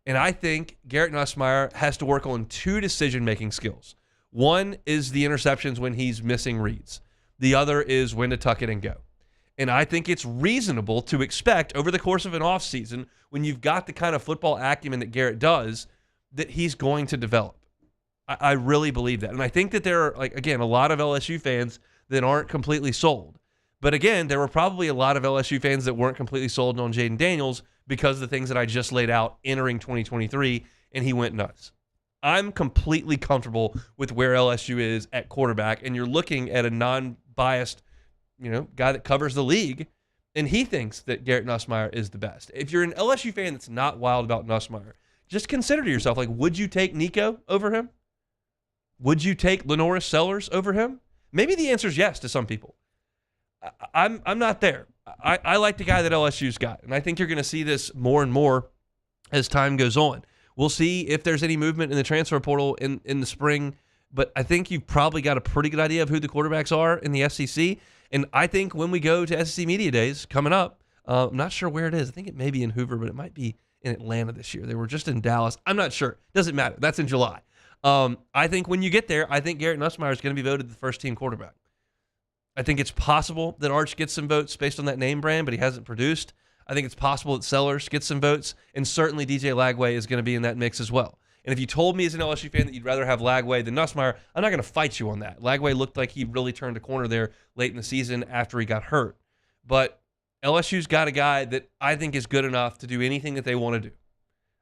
And I think Garrett Nussmeier has to work on 2 decision-making skills. One is the interceptions when he's missing reads. The other is when to tuck it and go. And I think it's reasonable to expect over the course of an offseason, when you've got the kind of football acumen that Garrett does, that he's going to develop. I really believe that. And I think that there are, a lot of LSU fans that aren't completely sold. But again, there were probably a lot of LSU fans that weren't completely sold on Jaden Daniels because of the things that I just laid out entering 2023, and he went nuts. I'm completely comfortable with where LSU is at quarterback, and you're looking at a non-biased, guy that covers the league, and he thinks that Garrett Nussmeier is the best. If you're an LSU fan that's not wild about Nussmeier, just consider to yourself, would you take Nico over him? Would you take Lenora Sellers over him? Maybe the answer is yes to some people. I'm not there. I like the guy that LSU's got, and I think you're going to see this more and more as time goes on. We'll see if there's any movement in the transfer portal in the spring, but I think you've probably got a pretty good idea of who the quarterbacks are in the SEC, and I think when we go to SEC Media Days coming up, I'm not sure where it is. I think it may be in Hoover, but it might be in Atlanta this year. They were just in Dallas. I'm not sure. Doesn't matter. That's in July. I think when you get there, I think Garrett Nussmeier is going to be voted the first-team quarterback. I think it's possible that Arch gets some votes based on that name brand, but he hasn't produced. I think it's possible that Sellers gets some votes, and certainly DJ Lagway is going to be in that mix as well. And if you told me as an LSU fan that you'd rather have Lagway than Nussmeier, I'm not going to fight you on that. Lagway looked like he really turned a corner there late in the season after he got hurt. But LSU's got a guy that I think is good enough to do anything that they want to do.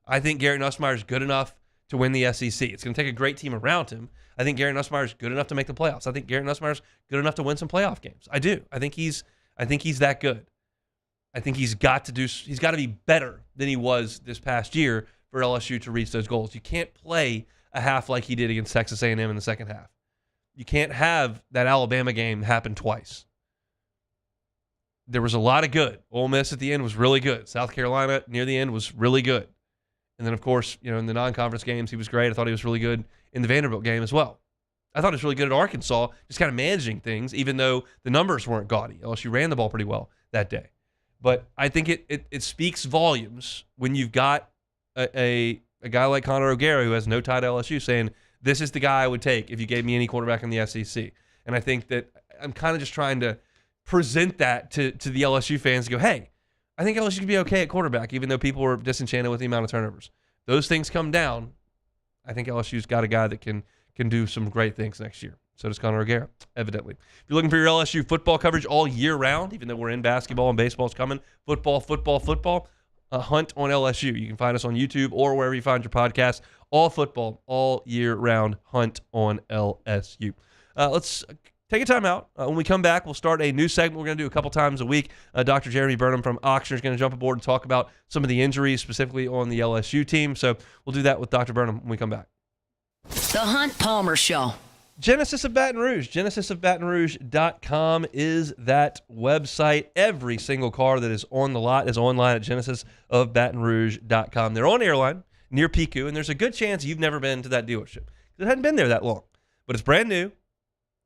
I think Garrett Nussmeier is good enough to win the SEC. It's going to take a great team around him. I think Garrett Nussmeier is good enough to make the playoffs. I think Garrett Nussmeier is good enough to win some playoff games. I do. I think he's that good. I think he's got to be better than he was this past year for LSU to reach those goals. You can't play a half like he did against Texas A&M in the second half. You can't have that Alabama game happen twice. There was a lot of good. Ole Miss at the end was really good. South Carolina near the end was really good. And then, of course, in the non-conference games, he was great. I thought he was really good in the Vanderbilt game as well. I thought he was really good at Arkansas, just kind of managing things, even though the numbers weren't gaudy. LSU ran the ball pretty well that day. But I think it speaks volumes when you've got a guy like Conor O'Gara, who has no tie to LSU, saying, this is the guy I would take if you gave me any quarterback in the SEC. And I think that I'm kind of just trying to present that to the LSU fans to go, hey, I think LSU can be okay at quarterback, even though people were disenchanted with the amount of turnovers. Those things come down. I think LSU's got a guy that can do some great things next year. So does Conor O'Gara, evidently. If you're looking for your LSU football coverage all year round, even though we're in basketball and baseball's coming, football, a Hunt on LSU. You can find us on YouTube or wherever you find your podcast. All football, all year round, Hunt on LSU. Let's take a time out. When we come back, we'll start a new segment we're going to do a couple times a week. Dr. Jeremy Burnham from Auctioner is going to jump aboard and talk about some of the injuries, specifically on the LSU team. So we'll do that with Dr. Burnham when we come back. The Hunt Palmer Show. Genesis of Baton Rouge. GenesisofBatonRouge.com is that website. Every single car that is on the lot is online at GenesisofBatonRouge.com. They're on Airline near Pico, and there's a good chance you've never been to that dealership. It hadn't been there that long, but it's brand new.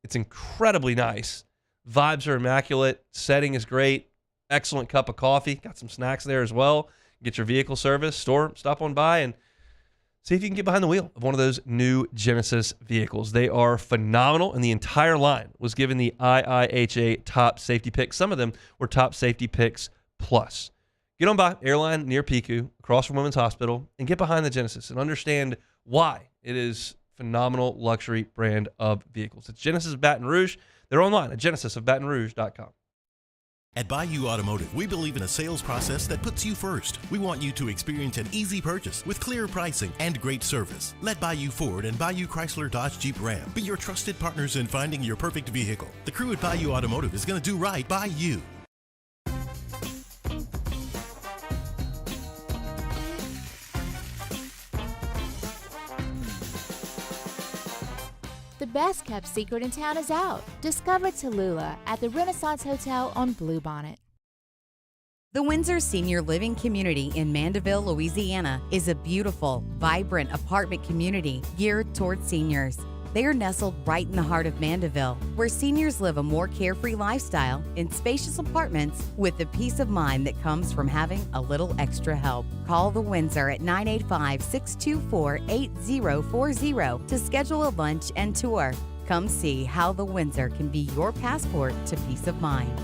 It's incredibly nice. Vibes are immaculate. Setting is great. Excellent cup of coffee. Got some snacks there as well. Get your vehicle serviced. Stop on by and see if you can get behind the wheel of one of those new Genesis vehicles. They are phenomenal, and the entire line was given the IIHA top safety pick. Some of them were top safety picks plus. Get on by Airline near Pico, across from Women's Hospital, and get behind the Genesis and understand why it is phenomenal luxury brand of vehicles. It's Genesis of Baton Rouge. They're online at GenesisofBatonRouge.com. At Bayou Automotive, we believe in a sales process that puts you first. We want you to experience an easy purchase with clear pricing and great service. Let Bayou Ford and Bayou Chrysler Dodge Jeep Ram be your trusted partners in finding your perfect vehicle. The crew at Bayou Automotive is going to do right by you. The best kept secret in town is out. Discover Tallulah at the Renaissance Hotel on Bluebonnet. The Windsor Senior Living Community in Mandeville, Louisiana is a beautiful, vibrant apartment community geared toward seniors. They are nestled right in the heart of Mandeville, where seniors live a more carefree lifestyle in spacious apartments with the peace of mind that comes from having a little extra help. Call the Windsor at 985-624-8040 to schedule a lunch and tour. Come see how the Windsor can be your passport to peace of mind.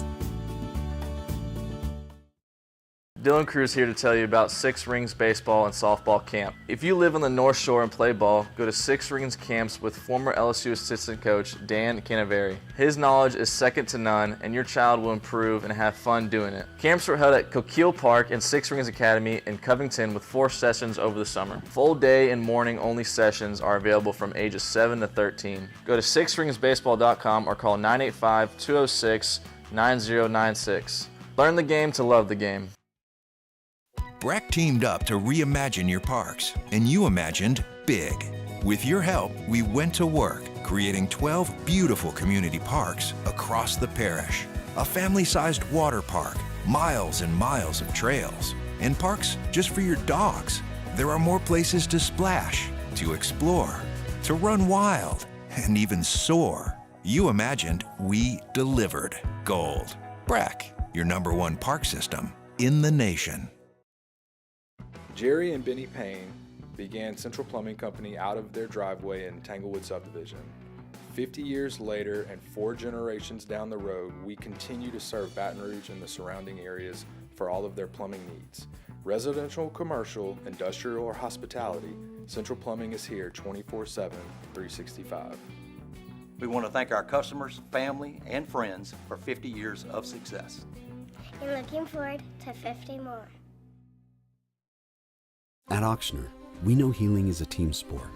Dylan Cruz here to tell you about Six Rings Baseball and Softball Camp. If you live on the North Shore and play ball, go to Six Rings Camps with former LSU assistant coach Dan Canaveri. His knowledge is second to none, and your child will improve and have fun doing it. Camps were held at Coquille Park and Six Rings Academy in Covington with 4 sessions over the summer. Full day and morning only sessions are available from ages 7 to 13. Go to sixringsbaseball.com or call 985-206-9096. Learn the game to love the game. BRAC teamed up to reimagine your parks, and you imagined big. With your help, we went to work, creating 12 beautiful community parks across the parish. A family-sized water park, miles and miles of trails, and parks just for your dogs. There are more places to splash, to explore, to run wild, and even soar. You imagined, we delivered. Gold. BRAC, your #1 park system in the nation. Jerry and Benny Payne began Central Plumbing Company out of their driveway in Tanglewood subdivision. 50 years later and 4 generations down the road, we continue to serve Baton Rouge and the surrounding areas for all of their plumbing needs. Residential, commercial, industrial, or hospitality, Central Plumbing is here 24/7, 365. We want to thank our customers, family, and friends for 50 years of success. And looking forward to 50 more. At Ochsner, we know healing is a team sport.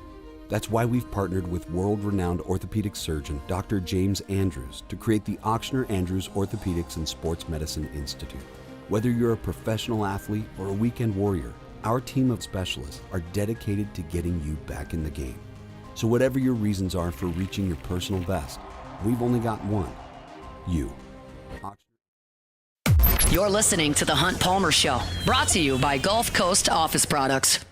That's why we've partnered with world-renowned orthopedic surgeon Dr. James Andrews to create the Ochsner Andrews Orthopedics and Sports Medicine Institute. Whether you're a professional athlete or a weekend warrior, our team of specialists are dedicated to getting you back in the game. So whatever your reasons are for reaching your personal best, we've only got one: you. You're listening to The Hunt Palmer Show, brought to you by Gulf Coast Office Products.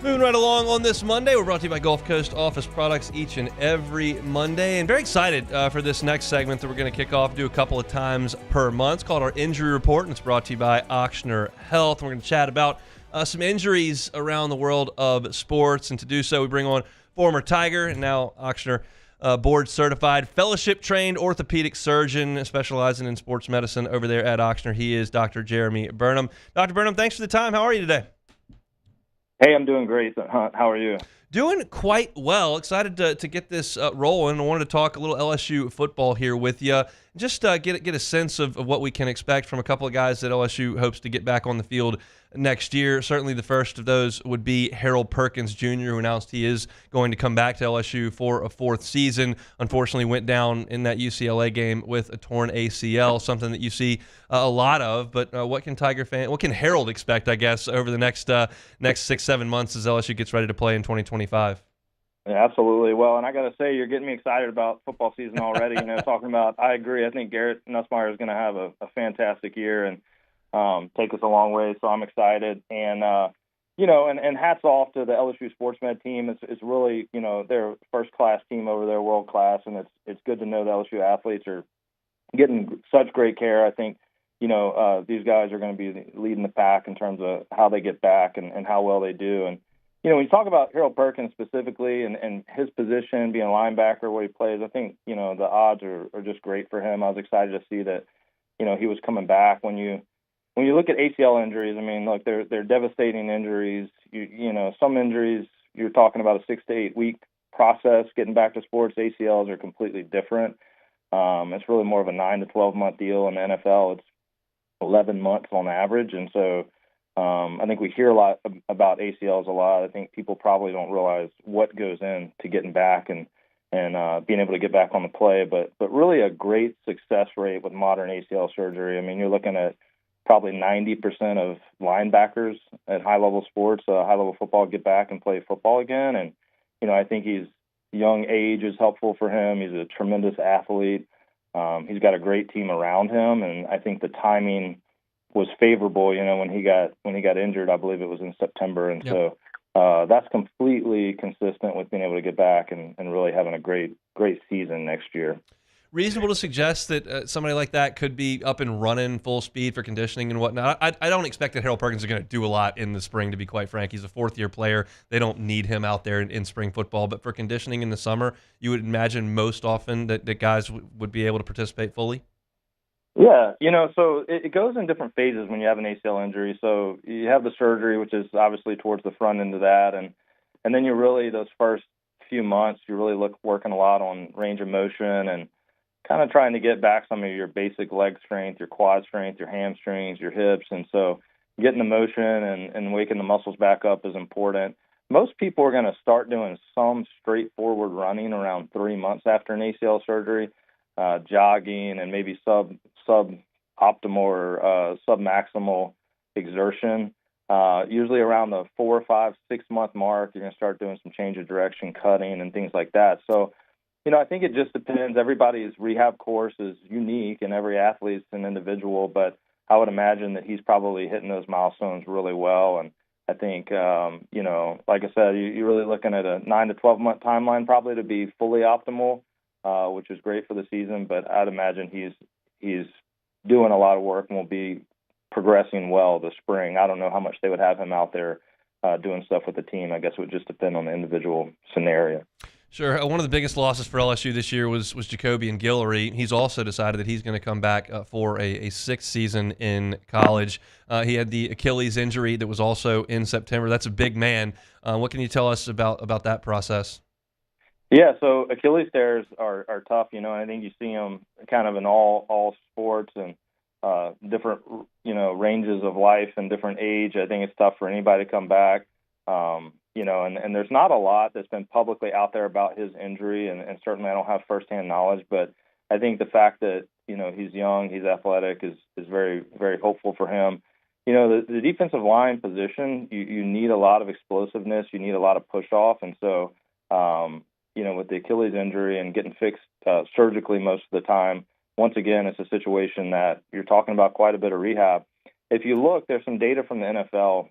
Moving right along on this Monday, we're brought to you by Gulf Coast Office Products each and every Monday. And very excited for this next segment that we're going to kick off, do a couple of times per month. It's called our Injury Report, and it's brought to you by Ochsner Health. And we're going to chat about some injuries around the world of sports. And to do so, we bring on former Tiger and now Ochsner board-certified, fellowship-trained orthopedic surgeon specializing in sports medicine over there at Ochsner. He is Dr. Jeremy Burnham. Dr. Burnham, thanks for the time. How are you today? Hey, I'm doing great, Hunt. How are you? Doing quite well. Excited to get this rolling. I wanted to talk a little LSU football here with you. Just get a sense of what we can expect from a couple of guys that LSU hopes to get back on the field next year. Certainly the first of those would be Harold Perkins Jr., who announced he is going to come back to LSU for a 4th season. Unfortunately went down in that UCLA game with a torn ACL, something that you see a lot of. But what can Harold expect, I guess, over the next 6-7 months as LSU gets ready to play in 2025? Yeah, absolutely. Well, and I got to say, you're getting me excited about football season already. Talking about, I agree. I think Garrett Nussmeier is going to have a fantastic year and take us a long way. So I'm excited. And, and hats off to the LSU Sports Med team. It's really, they're a first-class team over there, world-class, and it's good to know the LSU athletes are getting such great care. I think, these guys are going to be leading the pack in terms of how they get back and how well they do. And, when you talk about Harold Perkins specifically and his position, being a linebacker where he plays, I think, the odds are just great for him. I was excited to see that, he was coming back. When you look at ACL injuries, I mean, look, they're devastating injuries. Some injuries, you're talking about a 6 to 8 week process getting back to sports. ACLs are completely different. It's really more of a 9 to 12 month deal. In the NFL, it's 11 months on average. And so, I think we hear a lot about ACLs a lot. I think people probably don't realize what goes into getting back and being able to get back on the play. But really a great success rate with modern ACL surgery. I mean, you're looking at probably 90% of linebackers at high-level sports, high-level football, get back and play football again. And, I think young age is helpful for him. He's a tremendous athlete. He's got a great team around him. And I think the timing was favorable, when he got injured. I believe it was in September, and so that's completely consistent with being able to get back and really having a great season next year. Reasonable to suggest that somebody like that could be up and running full speed for conditioning and whatnot. I don't expect that Harold Perkins is going to do a lot in the spring, to be quite frank. He's a 4th-year player. They don't need him out there in spring football. But for conditioning in the summer, you would imagine most often that guys would be able to participate fully? Yeah, so it goes in different phases when you have an ACL injury. So you have the surgery, which is obviously towards the front end of that. And then you really, those first few months, you really working a lot on range of motion and kind of trying to get back some of your basic leg strength, your quad strength, your hamstrings, your hips. And so getting the motion and waking the muscles back up is important. Most people are going to start doing some straightforward running around 3 months after an ACL surgery. Jogging and maybe suboptimal or submaximal exertion. Usually around the 4, 5, 6 month mark, you're going to start doing some change of direction, cutting, and things like that. So, I think it just depends. Everybody's rehab course is unique, and every athlete's an individual. But I would imagine that he's probably hitting those milestones really well. And I think, like I said, you're really looking at a 9 to 12 month timeline probably to be fully optimal, which is great for the season. But I'd imagine he's doing a lot of work and will be progressing well this spring. I don't know how much they would have him out there doing stuff with the team. I guess it would just depend on the individual scenario. Sure. One of the biggest losses for LSU this year was Jacoby and Guillory. He's also decided that he's going to come back for a sixth season in college. He had the Achilles injury that was also in September. That's a big man. What can you tell us about that process? Yeah, so Achilles tears are tough, and I think you see them kind of in all sports and different, ranges of life and different age. I think it's tough for anybody to come back. And there's not a lot that's been publicly out there about his injury, and certainly I don't have firsthand knowledge, but I think the fact that, he's young, he's athletic is very, very hopeful for him. The defensive line position, you need a lot of explosiveness, you need a lot of push off, and so, with the Achilles injury and getting fixed surgically most of the time, once again, it's a situation that you're talking about quite a bit of rehab. If you look, there's some data from the NFL,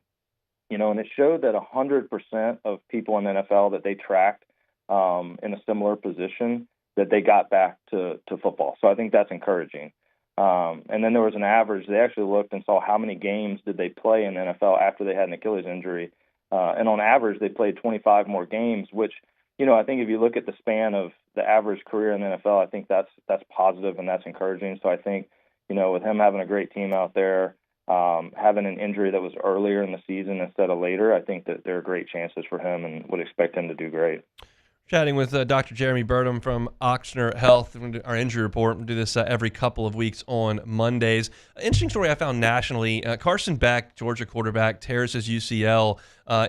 and it showed that 100% of people in the NFL that they tracked in a similar position, that they got back to football. So I think that's encouraging. And then there was an average. They actually looked and saw how many games did they play in the NFL after they had an Achilles injury. And on average, they played 25 more games, which, I think if you look at the span of the average career in the NFL, I think that's positive and that's encouraging. So I think, with him having a great team out there, having an injury that was earlier in the season instead of later, I think that there are great chances for him and would expect him to do great. Chatting with Dr. Jeremy Burdham from Ochsner Health, our injury report. We do this every couple of weeks on Mondays. Interesting story I found nationally. Carson Beck, Georgia quarterback, tears his UCL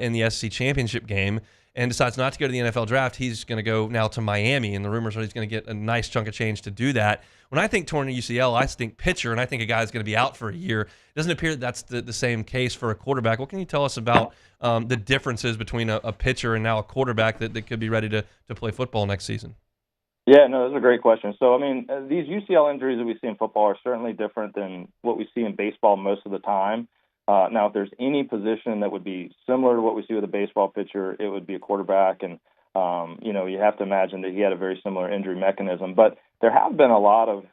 in the SEC championship game and decides not to go to the NFL draft. He's going to go now to Miami, and the rumors are he's going to get a nice chunk of change to do that. When I think torn UCL, I think pitcher, and I think a guy's going to be out for a year. It doesn't appear that that's the same case for a quarterback. What can you tell us about the differences between a pitcher and now a quarterback that could be ready to play football next season? Yeah, no, that's a great question. So, these UCL injuries that we see in football are certainly different than what we see in baseball most of the time. Now, if there's any position that would be similar to what we see with a baseball pitcher, it would be a quarterback. And, you have to imagine that he had a very similar injury mechanism. But there have been a lot of,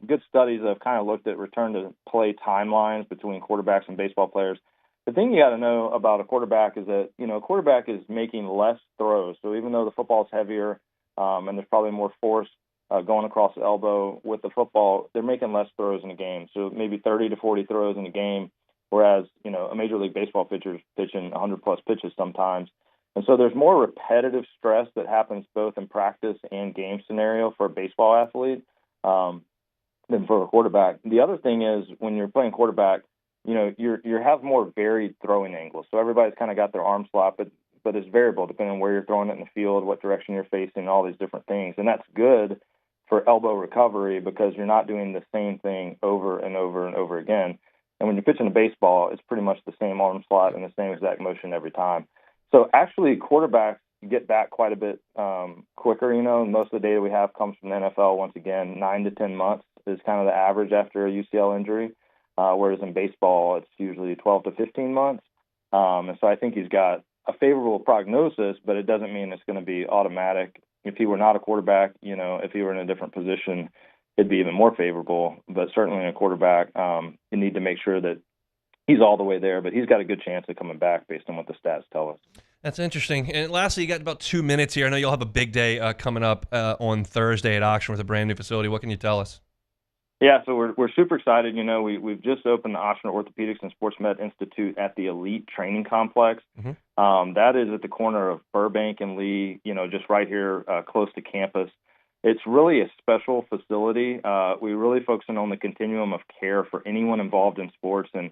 good studies that have kind of looked at return to play timelines between quarterbacks and baseball players. The thing you got to know about a quarterback is that, a quarterback is making less throws. So even though the football is heavier and there's probably more force going across the elbow with the football, they're making less throws in a game. So maybe 30 to 40 throws in a game. Whereas, a Major League Baseball pitcher is pitching 100-plus pitches sometimes. And so there's more repetitive stress that happens both in practice and game scenario for a baseball athlete than for a quarterback. The other thing is when you're playing quarterback, you have more varied throwing angles. So everybody's kind of got their arm slot, but it's variable depending on where you're throwing it in the field, what direction you're facing, all these different things. And that's good for elbow recovery because you're not doing the same thing over and over and over again. And when you're pitching a baseball, it's pretty much the same arm slot and the same exact motion every time. So actually, quarterbacks get back quite a bit quicker. Most of the data we have comes from the NFL. Once again, 9 to 10 months is kind of the average after a UCL injury, whereas in baseball, it's usually 12 to 15 months. And so I think he's got a favorable prognosis, but it doesn't mean it's going to be automatic. If he were not a quarterback, if he were in a different position, it'd be even more favorable, but certainly in a quarterback, you need to make sure that he's all the way there, but he's got a good chance of coming back based on what the stats tell us. That's interesting. And lastly, you got about 2 minutes here. I know you'll have a big day coming up on Thursday at Ochsner with a brand new facility. What can you tell us? Yeah, so we're super excited. We've just opened the Ochsner Orthopedics and Sports Med Institute at the Elite Training Complex. Mm-hmm. That is at the corner of Burbank and Lee, just right here close to campus. It's really a special facility. We're really focusing on the continuum of care for anyone involved in sports. And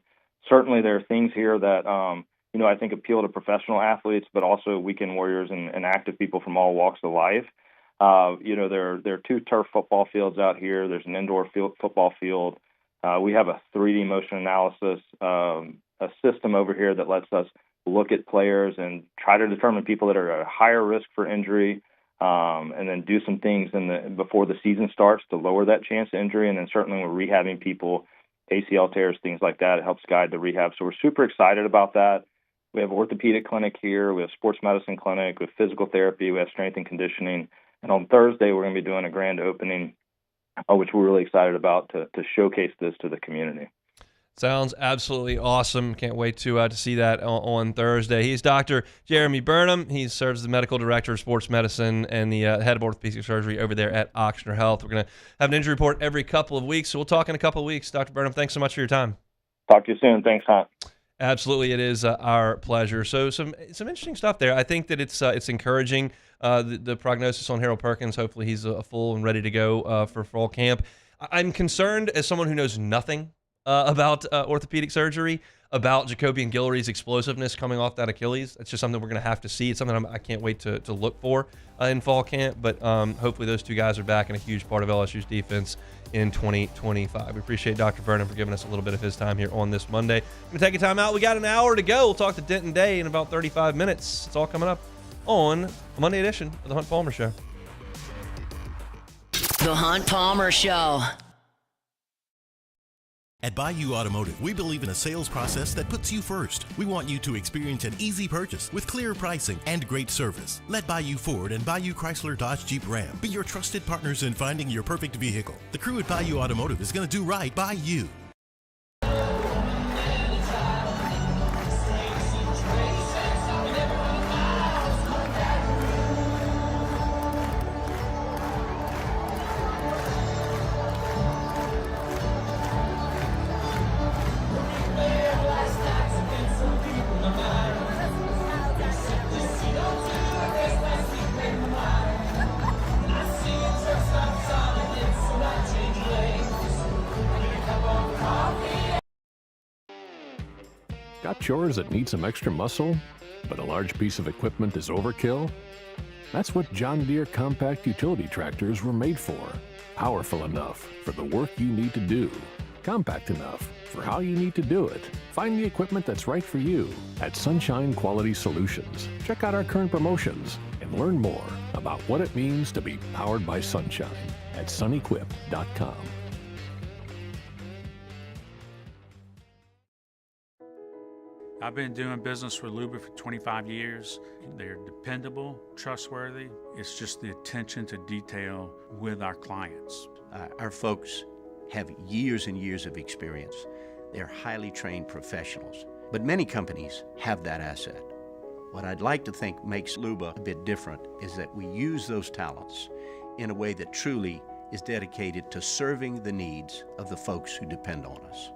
certainly there are things here that, I think appeal to professional athletes, but also weekend warriors and active people from all walks of life. There are 2 turf football fields out here. There's an indoor football field. We have a 3D motion analysis a system over here that lets us look at players and try to determine people that are at a higher risk for injury. And then do some things before the season starts to lower that chance of injury. And then certainly we're rehabbing people ACL tears, things like that. It helps guide the rehab. So we're super excited about that. We have orthopedic clinic here. We have sports medicine clinic. We have physical therapy. We have strength and conditioning. And on Thursday, we're going to be doing a grand opening, which we're really excited about to showcase this to the community. Sounds absolutely awesome. Can't wait to see that on Thursday. He's Dr. Jeremy Burnham. He serves as the medical director of sports medicine and the head of orthopedic surgery over there at Ochsner Health. We're going to have an injury report every couple of weeks, so we'll talk in a couple of weeks. Dr. Burnham, thanks so much for your time. Talk to you soon. Thanks, Hunt. Absolutely, it is our pleasure. So some interesting stuff there. I think that it's encouraging, the prognosis on Harold Perkins. Hopefully he's full and ready to go for fall camp. I'm concerned as someone who knows nothing about orthopedic surgery, about Jacobian Guillory's explosiveness coming off that Achilles. It's just something we're going to have to see. It's something I can't wait to look for in fall camp. But hopefully those two guys are back and a huge part of LSU's defense in 2025. We appreciate Dr. Burnham for giving us a little bit of his time here on this Monday. We're going to take a time out. We got an hour to go. We'll talk to Denton Day in about 35 minutes. It's all coming up on a Monday edition of The Hunt Palmer Show. The Hunt Palmer Show. At Bayou Automotive, we believe in a sales process that puts you first. We want you to experience an easy purchase with clear pricing and great service. Let Bayou Ford and Bayou Chrysler Dodge Jeep Ram be your trusted partners in finding your perfect vehicle. The crew at Bayou Automotive is going to do right by you. Got chores that need some extra muscle, but a large piece of equipment is overkill? That's what John Deere compact utility tractors were made for. Powerful enough for the work you need to do. Compact enough for how you need to do it. Find the equipment that's right for you at Sunshine Quality Solutions. Check out our current promotions and learn more about what it means to be powered by sunshine at sunequip.com. I've been doing business with Loomis for 25 years. They're dependable, trustworthy. It's just the attention to detail with our clients. Our folks have years and years of experience. They're highly trained professionals, but many companies have that asset. What I'd like to think makes Luba a bit different is that we use those talents in a way that truly is dedicated to serving the needs of the folks who depend on us.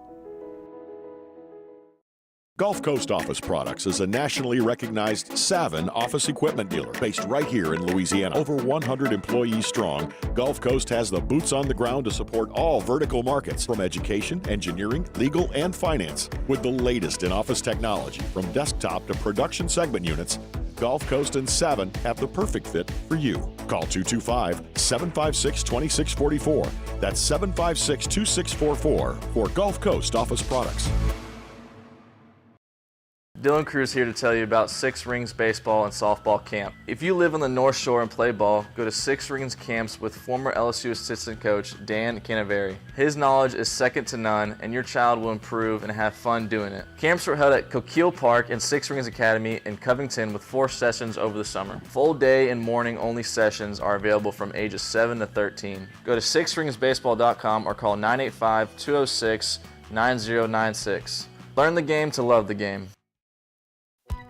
Gulf Coast Office Products is a nationally recognized Savin office equipment dealer based right here in Louisiana. Over 100 employees strong, Gulf Coast has the boots on the ground to support all vertical markets, from education, engineering, legal, and finance. With the latest in office technology, from desktop to production segment units, Gulf Coast and Savin have the perfect fit for you. Call 225-756-2644. That's 756-2644 for Gulf Coast Office Products. Dylan Cruz here to tell you about Six Rings Baseball and Softball Camp. If you live on the North Shore and play ball, go to Six Rings Camps with former LSU assistant coach Dan Canaveri. His knowledge is second to none, and your child will improve and have fun doing it. Camps were held at Coquille Park and Six Rings Academy in Covington with 4 sessions over the summer. Full day and morning only sessions are available from ages 7 to 13. Go to sixringsbaseball.com or call 985-206-9096. Learn the game to love the game.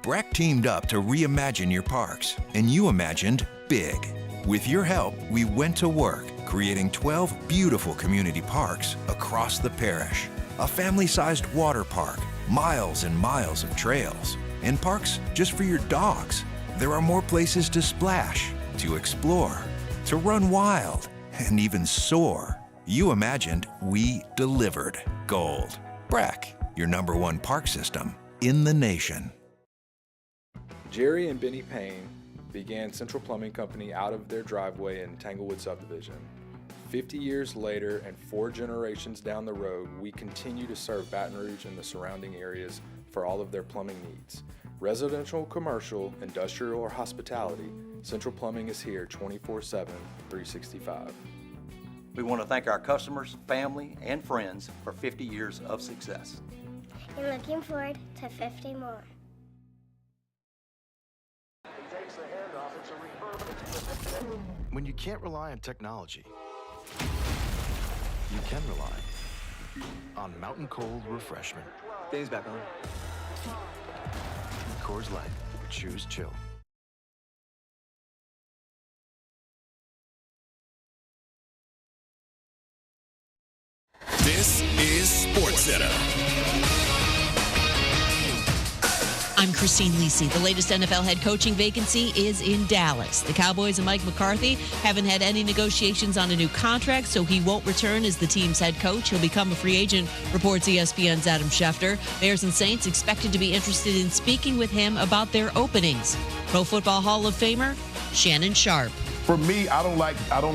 BRAC teamed up to reimagine your parks, and you imagined big. With your help, we went to work, creating 12 beautiful community parks across the parish. A family-sized water park, miles and miles of trails, and parks just for your dogs. There are more places to splash, to explore, to run wild, and even soar. You imagined, we delivered. Gold. BRAC, your #1 park system in the nation. Jerry and Benny Payne began Central Plumbing Company out of their driveway in Tanglewood subdivision. 50 years later and 4 generations down the road, we continue to serve Baton Rouge and the surrounding areas for all of their plumbing needs. Residential, commercial, industrial, or hospitality, Central Plumbing is here 24/7, 365. We want to thank our customers, family, and friends for 50 years of success. And looking forward to 50 more. When you can't rely on technology, you can rely on Mountain Cold Refreshment. Dave's back on. Coors Light. Choose chill. This is SportsCenter. I'm Christine Lisi. The latest NFL head coaching vacancy is in Dallas. The Cowboys and Mike McCarthy haven't had any negotiations on a new contract, so he won't return as the team's head coach. He'll become a free agent, reports ESPN's Adam Schefter. Bears and Saints expected to be interested in speaking with him about their openings. Pro Football Hall of Famer Shannon Sharp. For me, I don't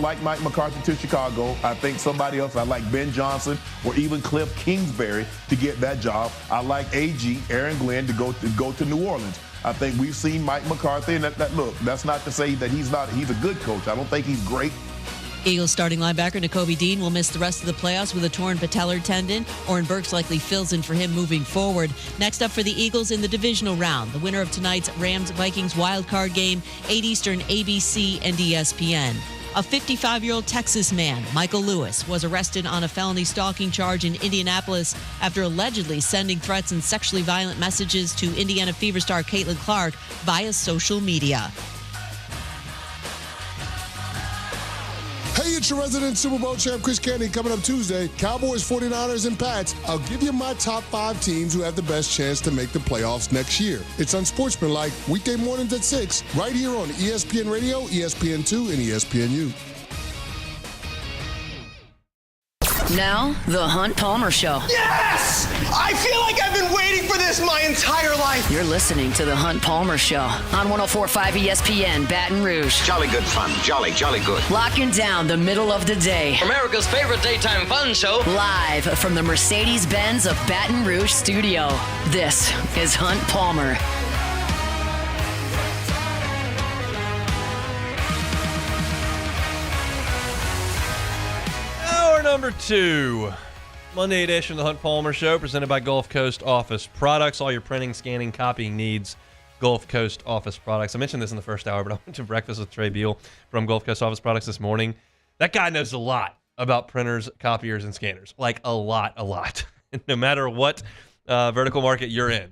like Mike McCarthy to Chicago. I think somebody else, I like Ben Johnson or even Cliff Kingsbury to get that job. I like AG, Aaron Glenn, to go to New Orleans. I think we've seen Mike McCarthy, and look, that's not to say that he's a good coach. I don't think he's great. Eagles starting linebacker Nakobe Dean will miss the rest of the playoffs with a torn patellar tendon. Oren Burks likely fills in for him moving forward. Next up for the Eagles in the divisional round, the winner of tonight's Rams-Vikings wildcard game, 8 Eastern, ABC and ESPN. A 55-year-old Texas man, Michael Lewis, was arrested on a felony stalking charge in Indianapolis after allegedly sending threats and sexually violent messages to Indiana Fever star Caitlin Clark via social media. Hey, it's your resident Super Bowl champ, Chris Candy, coming up Tuesday. Cowboys, 49ers, and Pats. I'll give you my top 5 teams who have the best chance to make the playoffs next year. It's Unsportsmanlike, weekday mornings at 6, right here on ESPN Radio, ESPN2, and ESPNU. Now, the Hunt Palmer Show. Yes! I feel like I've been waiting for this my entire life. You're listening to the Hunt Palmer Show on 104.5 ESPN Baton Rouge. Jolly good fun. Jolly good. Locking down the middle of the day. America's favorite daytime fun show. Live from the Mercedes-Benz of Baton Rouge studio. This is Hunt Palmer. Number 2, Monday edition of the Hunt Palmer Show, presented by Gulf Coast Office Products. All your printing, scanning, copying needs, Gulf Coast Office Products. I mentioned this in the first hour, but I went to breakfast with Trey Beal from Gulf Coast Office Products this morning. That guy knows a lot about printers, copiers, and scanners. Like a lot. No matter what vertical market you're in,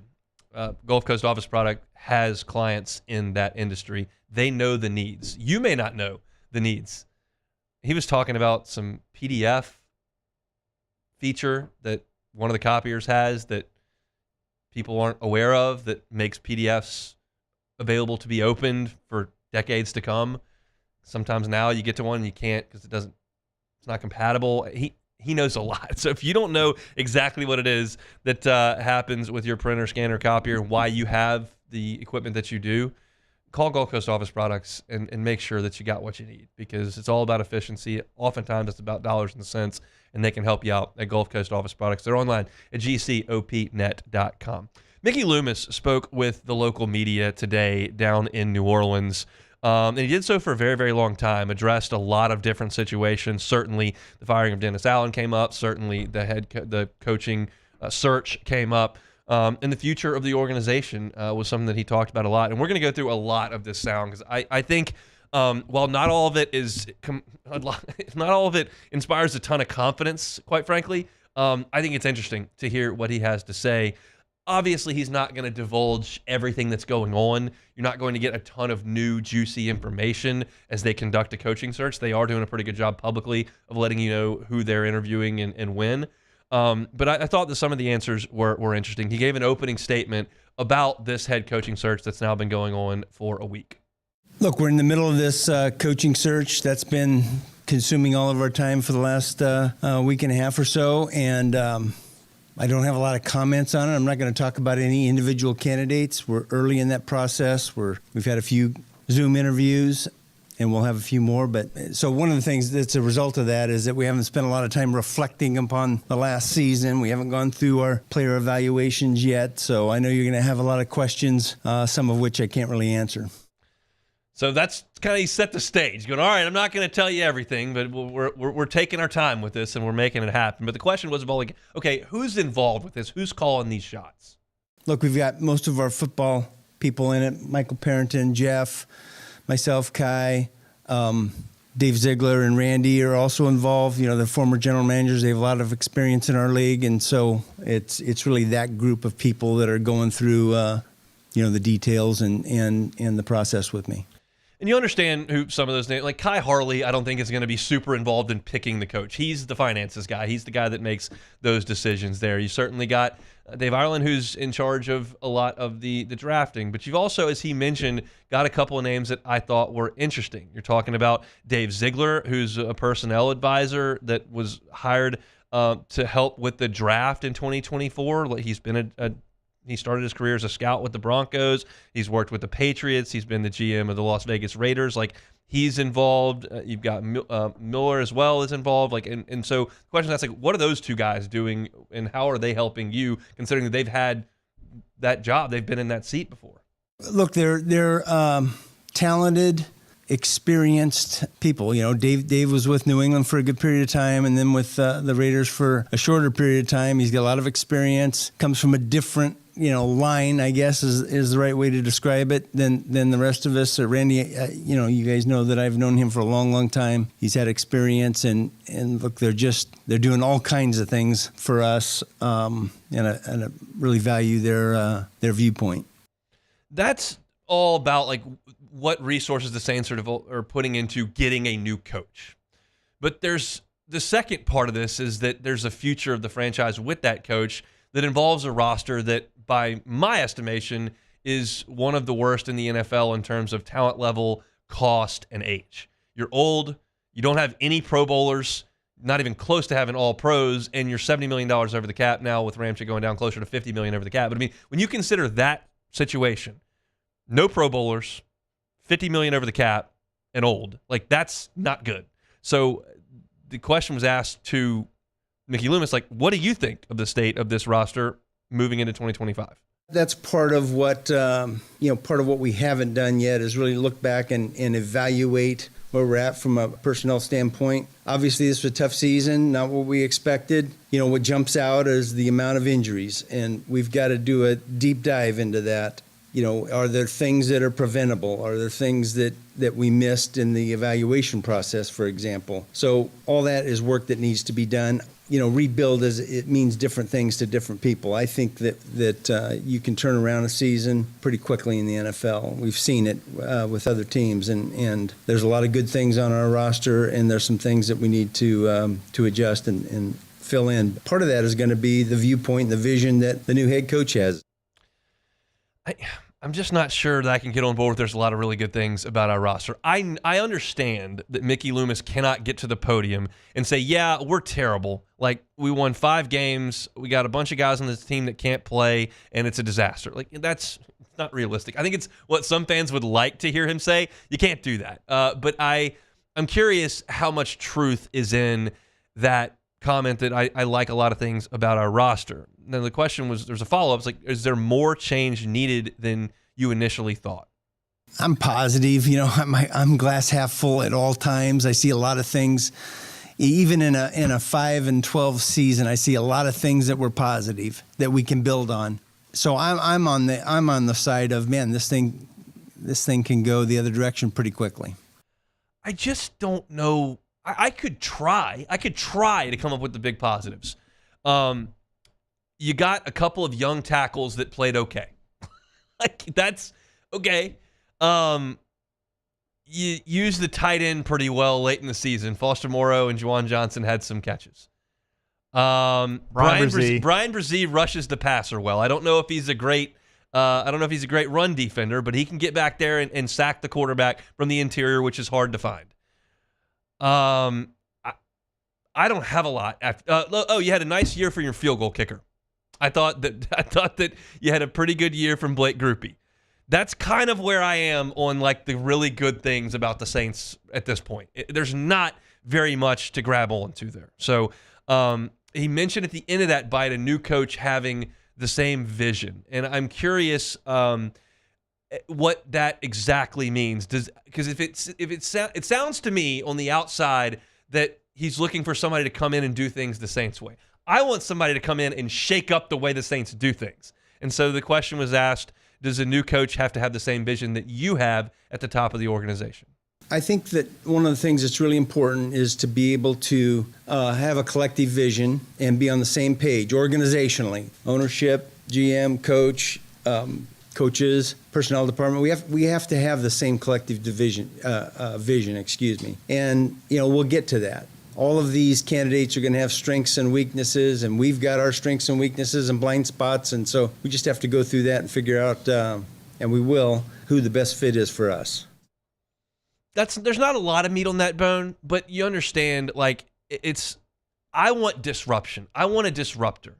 Gulf Coast Office Product has clients in that industry. They know the needs. You may not know the needs. He was talking about some PDF feature that one of the copiers has that people aren't aware of that makes PDFs available to be opened for decades to come. Sometimes now you get to one and you can't because it's not compatible. He knows a lot. So if you don't know exactly what it is that happens with your printer, scanner, copier, why you have the equipment that you do, call Gulf Coast Office Products and make sure that you got what you need, because it's all about efficiency. Oftentimes it's about dollars and cents, and they can help you out at Gulf Coast Office Products. They're online at gcopnet.com. Mickey Loomis spoke with the local media today down in New Orleans, and he did so for a very, very long time, addressed a lot of different situations. Certainly the firing of Dennis Allen came up. Certainly the coaching search came up. And the future of the organization was something that he talked about a lot. And we're going to go through a lot of this sound because I think while not all of it inspires a ton of confidence, quite frankly, I think it's interesting to hear what he has to say. Obviously, he's not going to divulge everything that's going on. You're not going to get a ton of new, juicy information as they conduct a coaching search. They are doing a pretty good job publicly of letting you know who they're interviewing and when. But I thought that some of the answers were interesting. He gave an opening statement about this head coaching search that's now been going on for a week. Look, we're in the middle of this coaching search that's been consuming all of our time for the last week and a half or so, and I don't have a lot of comments on it. I'm not going to talk about any individual candidates. We're early in that process. We've had a few Zoom interviews, and we'll have a few more. But so one of the things that's a result of that is that we haven't spent a lot of time reflecting upon the last season. We haven't gone through our player evaluations yet. So I know you're going to have a lot of questions, some of which I can't really answer. So that's kind of, he set the stage, going, all right, I'm not going to tell you everything, but we're taking our time with this and we're making it happen. But the question was about, like, okay, who's involved with this? Who's calling these shots? Look, we've got most of our football people in it. Michael Parrington, Jeff, myself, Kai, Dave Ziegler and Randy are also involved. You know, the former general managers, they have a lot of experience in our league. And so it's really that group of people that are going through, the details and the process with me. And you understand who some of those names, like Kai Harley, I don't think is going to be super involved in picking the coach. He's the finances guy. He's the guy that makes those decisions there. You certainly got Dave Ireland, who's in charge of a lot of the drafting. But you've also, as he mentioned, got a couple of names that I thought were interesting. You're talking about Dave Ziegler, who's a personnel advisor that was hired to help with the draft in 2024. He's been he started his career as a scout with the Broncos. He's worked with the Patriots. He's been the GM of the Las Vegas Raiders. Like, he's involved. You've got Miller as well is involved. Like, and so the question is, like, what are those two guys doing, and how are they helping you, considering that they've had that job, they've been in that seat before? Look, they're talented, experienced people. You know, Dave was with New England for a good period of time, and then with the Raiders for a shorter period of time. He's got a lot of experience. Comes from a different line, I guess, is the right way to describe it, than the rest of us. Randy, you guys know that I've known him for a long, long time. He's had experience, and look, they're doing all kinds of things for us, and I really value their viewpoint. That's all about, like, what resources the Saints sort of are putting into getting a new coach. But there's the second part of this is that there's a future of the franchise with that coach that involves a roster that, by my estimation, is one of the worst in the NFL in terms of talent level, cost, and age. You're old, you don't have any Pro Bowlers, not even close to having all pros, and you're $70 million over the cap now, with Ramchick going down closer to $50 million over the cap. But I mean, when you consider that situation, no Pro Bowlers, $50 million over the cap, and old, like, that's not good. So the question was asked to Mickey Loomis, like, what do you think of the state of this roster moving into 2025? That's part of what we haven't done yet, is really look back and evaluate where we're at from a personnel standpoint. Obviously, this was a tough season, not what we expected. What jumps out is the amount of injuries, and we've got to do a deep dive into that. Are there things that are preventable? Are there things that we missed in the evaluation process, for example? So all that is work that needs to be done. Rebuild, it means different things to different people. I think that you can turn around a season pretty quickly in the NFL. We've seen it with other teams, and there's a lot of good things on our roster, and there's some things that we need to adjust and fill in. Part of that is going to be the viewpoint and the vision that the new head coach has. I'm just not sure that I can get on board with there's a lot of really good things about our roster. I understand that Mickey Loomis cannot get to the podium and say, yeah, we're terrible. Like, we won 5 games, we got a bunch of guys on this team that can't play, and it's a disaster. Like, that's not realistic. I think it's what some fans would like to hear him say. You can't do that. But I'm curious how much truth is in that comment that I like a lot of things about our roster. Then the question was, there's a follow-up. It's like, is there more change needed than you initially thought? I'm positive. I'm glass half full at all times. I see a lot of things. Even in a 5-12 season, I see a lot of things that were positive that we can build on. So I'm on the side of, man, this thing can go the other direction pretty quickly. I just don't know. I could try to come up with the big positives. You got a couple of young tackles that played okay. Like, that's okay. You used the tight end pretty well late in the season. Foster Moreau and Juwan Johnson had some catches. Brian Brzee rushes the passer well. I don't know if he's a great run defender, but he can get back there and sack the quarterback from the interior, which is hard to find. I don't have a lot. You had a nice year for your field goal kicker. I thought that you had a pretty good year from Blake Grupe. That's kind of where I am on, like, the really good things about the Saints at this point. There's not very much to grab onto there. So he mentioned at the end of that bite a new coach having the same vision, and I'm curious. what that exactly means. Because it sounds to me on the outside that he's looking for somebody to come in and do things the Saints way. I want somebody to come in and shake up the way the Saints do things. And so the question was asked, does a new coach have to have the same vision that you have at the top of the organization? I think that one of the things that's really important is to be able to have a collective vision and be on the same page organizationally. Ownership, GM, coach, coaches, personnel department. We have to have the same collective vision. And we'll get to that. All of these candidates are going to have strengths and weaknesses, and we've got our strengths and weaknesses and blind spots, and so we just have to go through that and figure out, and we will, who the best fit is for us. There's not a lot of meat on that bone, but you understand, I want disruption. I want a disruptor.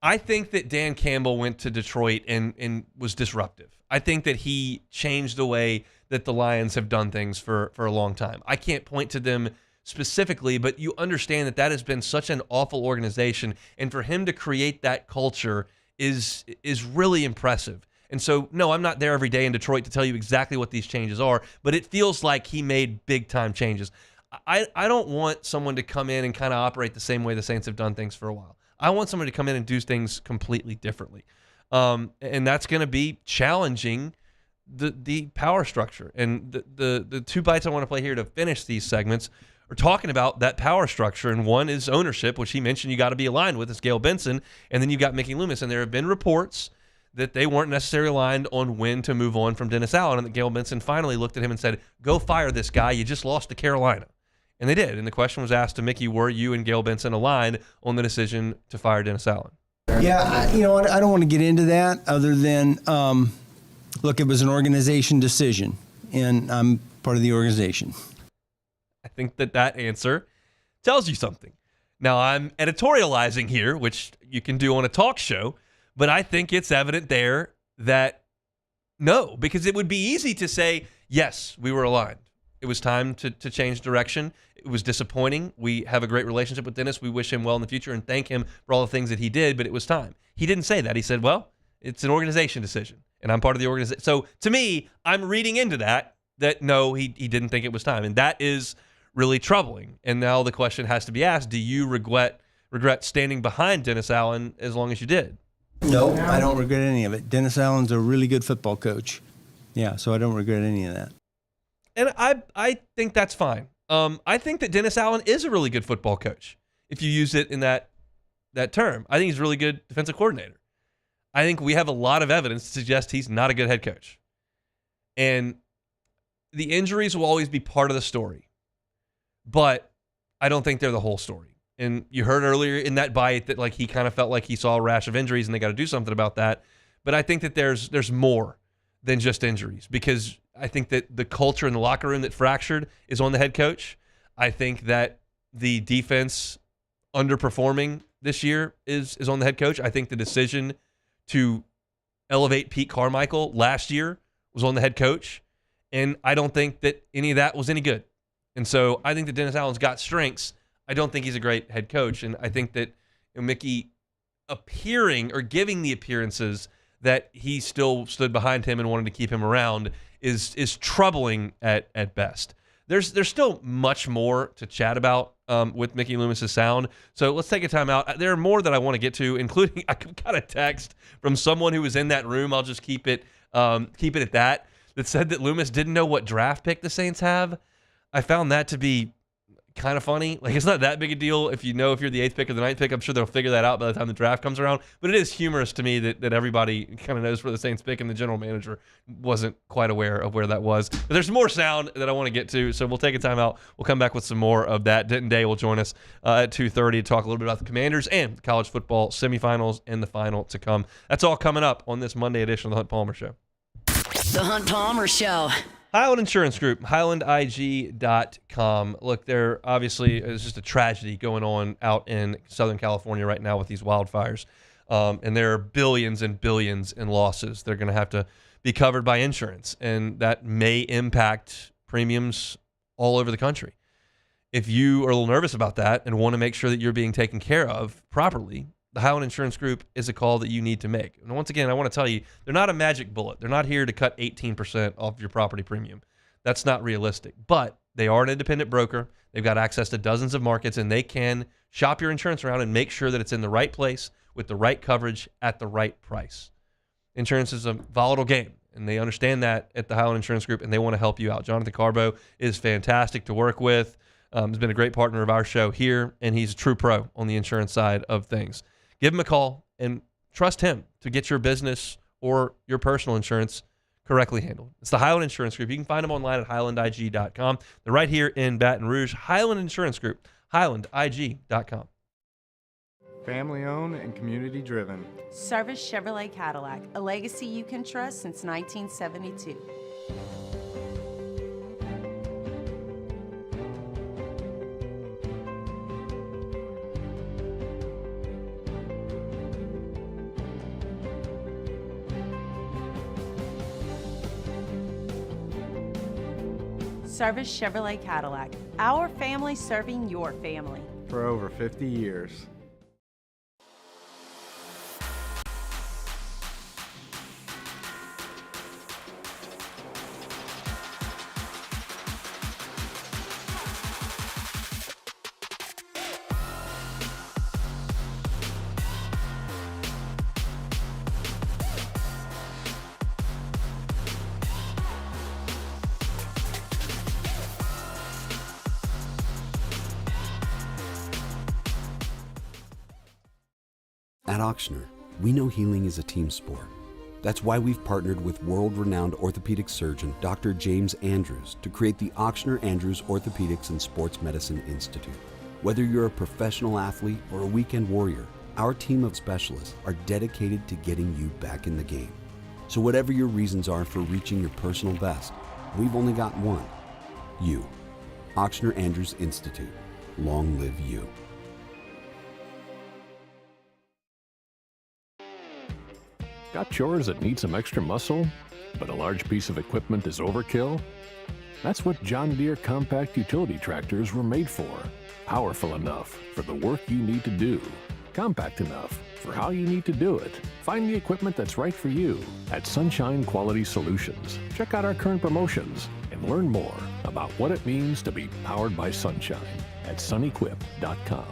I think that Dan Campbell went to Detroit and was disruptive. I think that he changed the way that the Lions have done things for a long time. I can't point to them specifically, but you understand that has been such an awful organization, and for him to create that culture is really impressive. And so, no, I'm not there every day in Detroit to tell you exactly what these changes are, but it feels like he made big-time changes. I don't want someone to come in and kind of operate the same way the Saints have done things for a while. I want someone to come in and do things completely differently. And that's going to be challenging the power structure. And the two bites I want to play here to finish these segments are talking about that power structure, and one is ownership, which he mentioned you got to be aligned with. It's Gayle Benson, and then you've got Mickey Loomis. And there have been reports that they weren't necessarily aligned on when to move on from Dennis Allen, and that Gayle Benson finally looked at him and said, go fire this guy. You just lost to Carolina. And they did. And the question was asked to Mickey, were you and Gayle Benson aligned on the decision to fire Dennis Allen? Yeah, I don't want to get into that other than, look, it was an organization decision, and I'm part of the organization. I think that answer tells you something. Now, I'm editorializing here, which you can do on a talk show, but I think it's evident there that no, because it would be easy to say, yes, we were aligned. It was time to change direction. It was disappointing. We have a great relationship with Dennis. We wish him well in the future and thank him for all the things that he did, but it was time. He didn't say that. He said, well, it's an organization decision, and I'm part of the organization. So to me, I'm reading into that no, he didn't think it was time, and that is really troubling. And now the question has to be asked, do you regret standing behind Dennis Allen as long as you did? No, I don't regret any of it. Dennis Allen's a really good football coach. Yeah, so I don't regret any of that. And I think that's fine. I think that Dennis Allen is a really good football coach, if you use it in that term. I think he's a really good defensive coordinator. I think we have a lot of evidence to suggest he's not a good head coach. And the injuries will always be part of the story. But I don't think they're the whole story. And you heard earlier in that bite that he kind of felt like he saw a rash of injuries and they got to do something about that. But I think that there's more than just injuries, because I think that the culture in the locker room that fractured is on the head coach. I think that the defense underperforming this year is on the head coach. I think the decision to elevate Pete Carmichael last year was on the head coach. And I don't think that any of that was any good. And so I think that Dennis Allen's got strengths. I don't think he's a great head coach. And I think that Mickey appearing or giving the appearances that he still stood behind him and wanted to keep him around is troubling at best. There's still much more to chat about with Mickey Loomis's sound. So let's take a time out. There are more that I want to get to, including I got a text from someone who was in that room. I'll just keep it at that said that Loomis didn't know what draft pick the Saints have. I found that to be kind of funny. It's not that big a deal if you're the 8th pick or the 9th pick. I'm sure they'll figure that out by the time the draft comes around. But it is humorous to me that everybody kind of knows where the Saints pick, and the general manager wasn't quite aware of where that was. But there's more sound that I want to get to, so we'll take a time out. We'll come back with some more of that. Denton Day will join us at 2:30 to talk a little bit about the Commanders and the college football semifinals and the final to come. That's all coming up on this Monday edition of the Hunt Palmer Show. The Hunt Palmer Show. Highland Insurance Group, HighlandIG.com. Look, there obviously is just a tragedy going on out in Southern California right now with these wildfires. And there are billions and billions in losses. They're going to have to be covered by insurance, and that may impact premiums all over the country. If you are a little nervous about that and want to make sure that you're being taken care of properly, the Highland Insurance Group is a call that you need to make. And once again, I want to tell you, they're not a magic bullet. They're not here to cut 18% off your property premium. That's not realistic. But they are an independent broker. They've got access to dozens of markets, and they can shop your insurance around and make sure that it's in the right place with the right coverage at the right price. Insurance is a volatile game, and they understand that at the Highland Insurance Group, and they want to help you out. Jonathan Carbo is fantastic to work with. He's been a great partner of our show here, and he's a true pro on the insurance side of things. Give him a call and trust him to get your business or your personal insurance correctly handled. It's the Highland Insurance Group. You can find them online at highlandig.com. They're right here in Baton Rouge. Highland Insurance Group, highlandig.com. Family owned and community driven. Service Chevrolet Cadillac, a legacy you can trust since 1972. Service Chevrolet Cadillac, our family serving your family. For over 50 years. At Ochsner, we know healing is a team sport. That's why we've partnered with world-renowned orthopedic surgeon Dr. James Andrews to create the Ochsner Andrews Orthopedics and Sports Medicine Institute. Whether you're a professional athlete or a weekend warrior, our team of specialists are dedicated to getting you back in the game. So whatever your reasons are for reaching your personal best, we've only got one: you. Ochsner Andrews Institute. Long live you. Got chores that need some extra muscle, but a large piece of equipment is overkill? That's what John Deere compact utility tractors were made for. Powerful enough for the work you need to do. Compact enough for how you need to do it. Find the equipment that's right for you at Sunshine Quality Solutions. Check out our current promotions and learn more about what it means to be powered by sunshine at sunequip.com.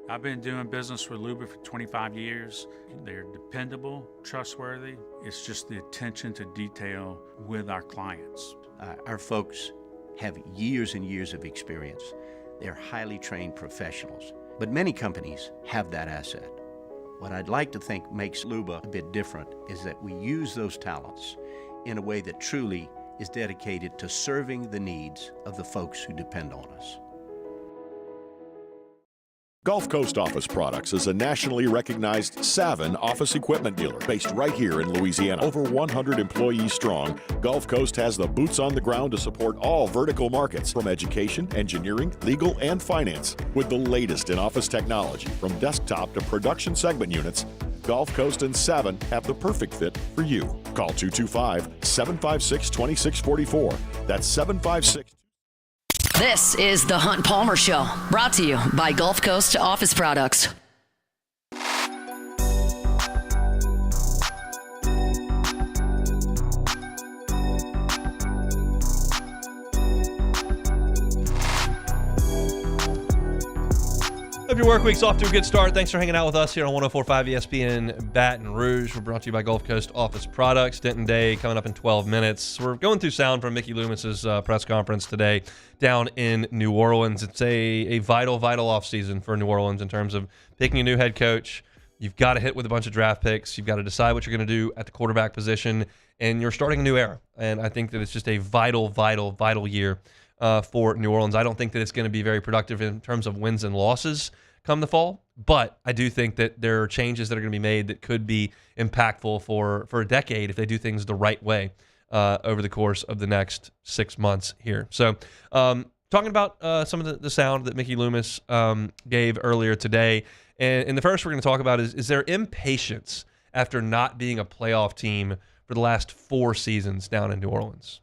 I've been doing business with Loomis for 25 years. They're dependable, trustworthy. It's just the attention to detail with our clients. Our folks have years and years of experience. They're highly trained professionals, but many companies have that asset. What I'd like to think makes Luba a bit different is that we use those talents in a way that truly is dedicated to serving the needs of the folks who depend on us. Gulf Coast Office Products is a nationally recognized Savin office equipment dealer based right here in Louisiana. Over 100 employees strong, Gulf Coast has the boots on the ground to support all vertical markets, from education, engineering, legal, and finance. With the latest in office technology, from desktop to production segment units, Gulf Coast and Savin have the perfect fit for you. Call 225-756-2644. That's 756. This is the Hunt Palmer Show, brought to you by Gulf Coast Office Products. Hope your work week's off to a good start. Thanks for hanging out with us here on 104.5 ESPN Baton Rouge. We're brought to you by Gulf Coast Office Products. Denton Day coming up in 12 minutes. We're going through sound from Mickey Loomis's press conference today down in New Orleans. It's a vital offseason for New Orleans in terms of picking a new head coach. You've got to hit with a bunch of draft picks. You've got to decide what you're going to do at the quarterback position, and you're starting a new era. And I think that it's just a vital year for New Orleans. I don't think that it's going to be very productive in terms of wins and losses come the fall, but I do think that there are changes that are going to be made that could be impactful for a decade if they do things the right way over the course of the next 6 months here. So talking about some of the sound that Mickey Loomis gave earlier today, and the first we're going to talk about is there impatience after not being a playoff team for the last 4 seasons down in New Orleans?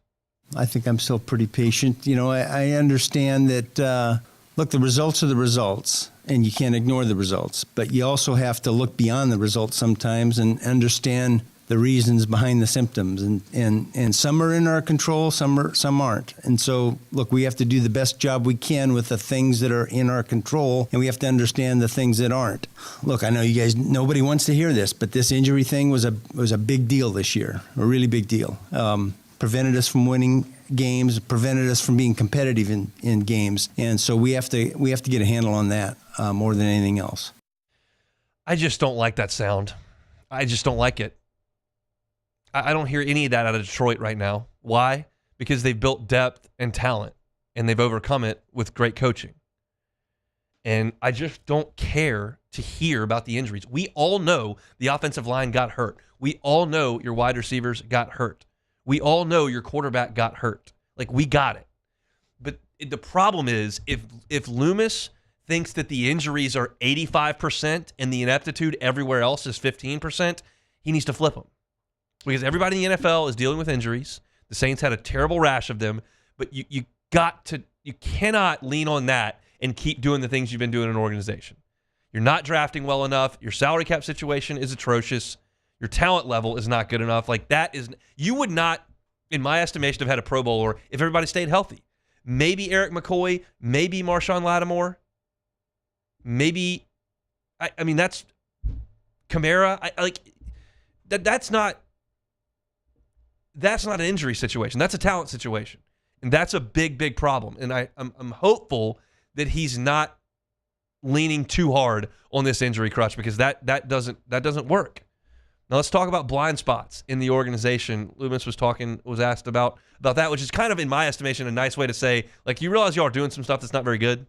I think I'm still pretty patient. I understand that, look, the results are the results, and you can't ignore the results. But you also have to look beyond the results sometimes and understand the reasons behind the symptoms. And some are in our control, some aren't. And so, look, we have to do the best job we can with the things that are in our control, and we have to understand the things that aren't. Look, I know you guys, nobody wants to hear this, but this injury thing was a big deal this year, a really big deal. Prevented us from winning games, prevented us from being competitive in games. And so we have to get a handle on that more than anything else. I just don't like that sound. I just don't like it. I don't hear any of that out of Detroit right now. Why? Because they've built depth and talent, and they've overcome it with great coaching. And I just don't care to hear about the injuries. We all know the offensive line got hurt. We all know your wide receivers got hurt. We all know your quarterback got hurt. Like, we got it. But the problem is, if Loomis thinks that the injuries are 85% and the ineptitude everywhere else is 15%, he needs to flip them. Because everybody in the NFL is dealing with injuries. The Saints had a terrible rash of them. But you cannot lean on that and keep doing the things you've been doing in an organization. You're not drafting well enough. Your salary cap situation is atrocious. Your talent level is not good enough. Like, that is, you would not, in my estimation, have had a Pro Bowler if everybody stayed healthy. Maybe Eric McCoy, maybe Marshawn Lattimore, maybe, I mean, that's Kamara. That's not an injury situation. That's a talent situation. And that's a big, big problem. And I'm hopeful that he's not leaning too hard on this injury crutch, because that doesn't work. Now let's talk about blind spots in the organization. Loomis was asked about that, which is kind of, in my estimation, a nice way to say, like, you realize you are doing some stuff that's not very good?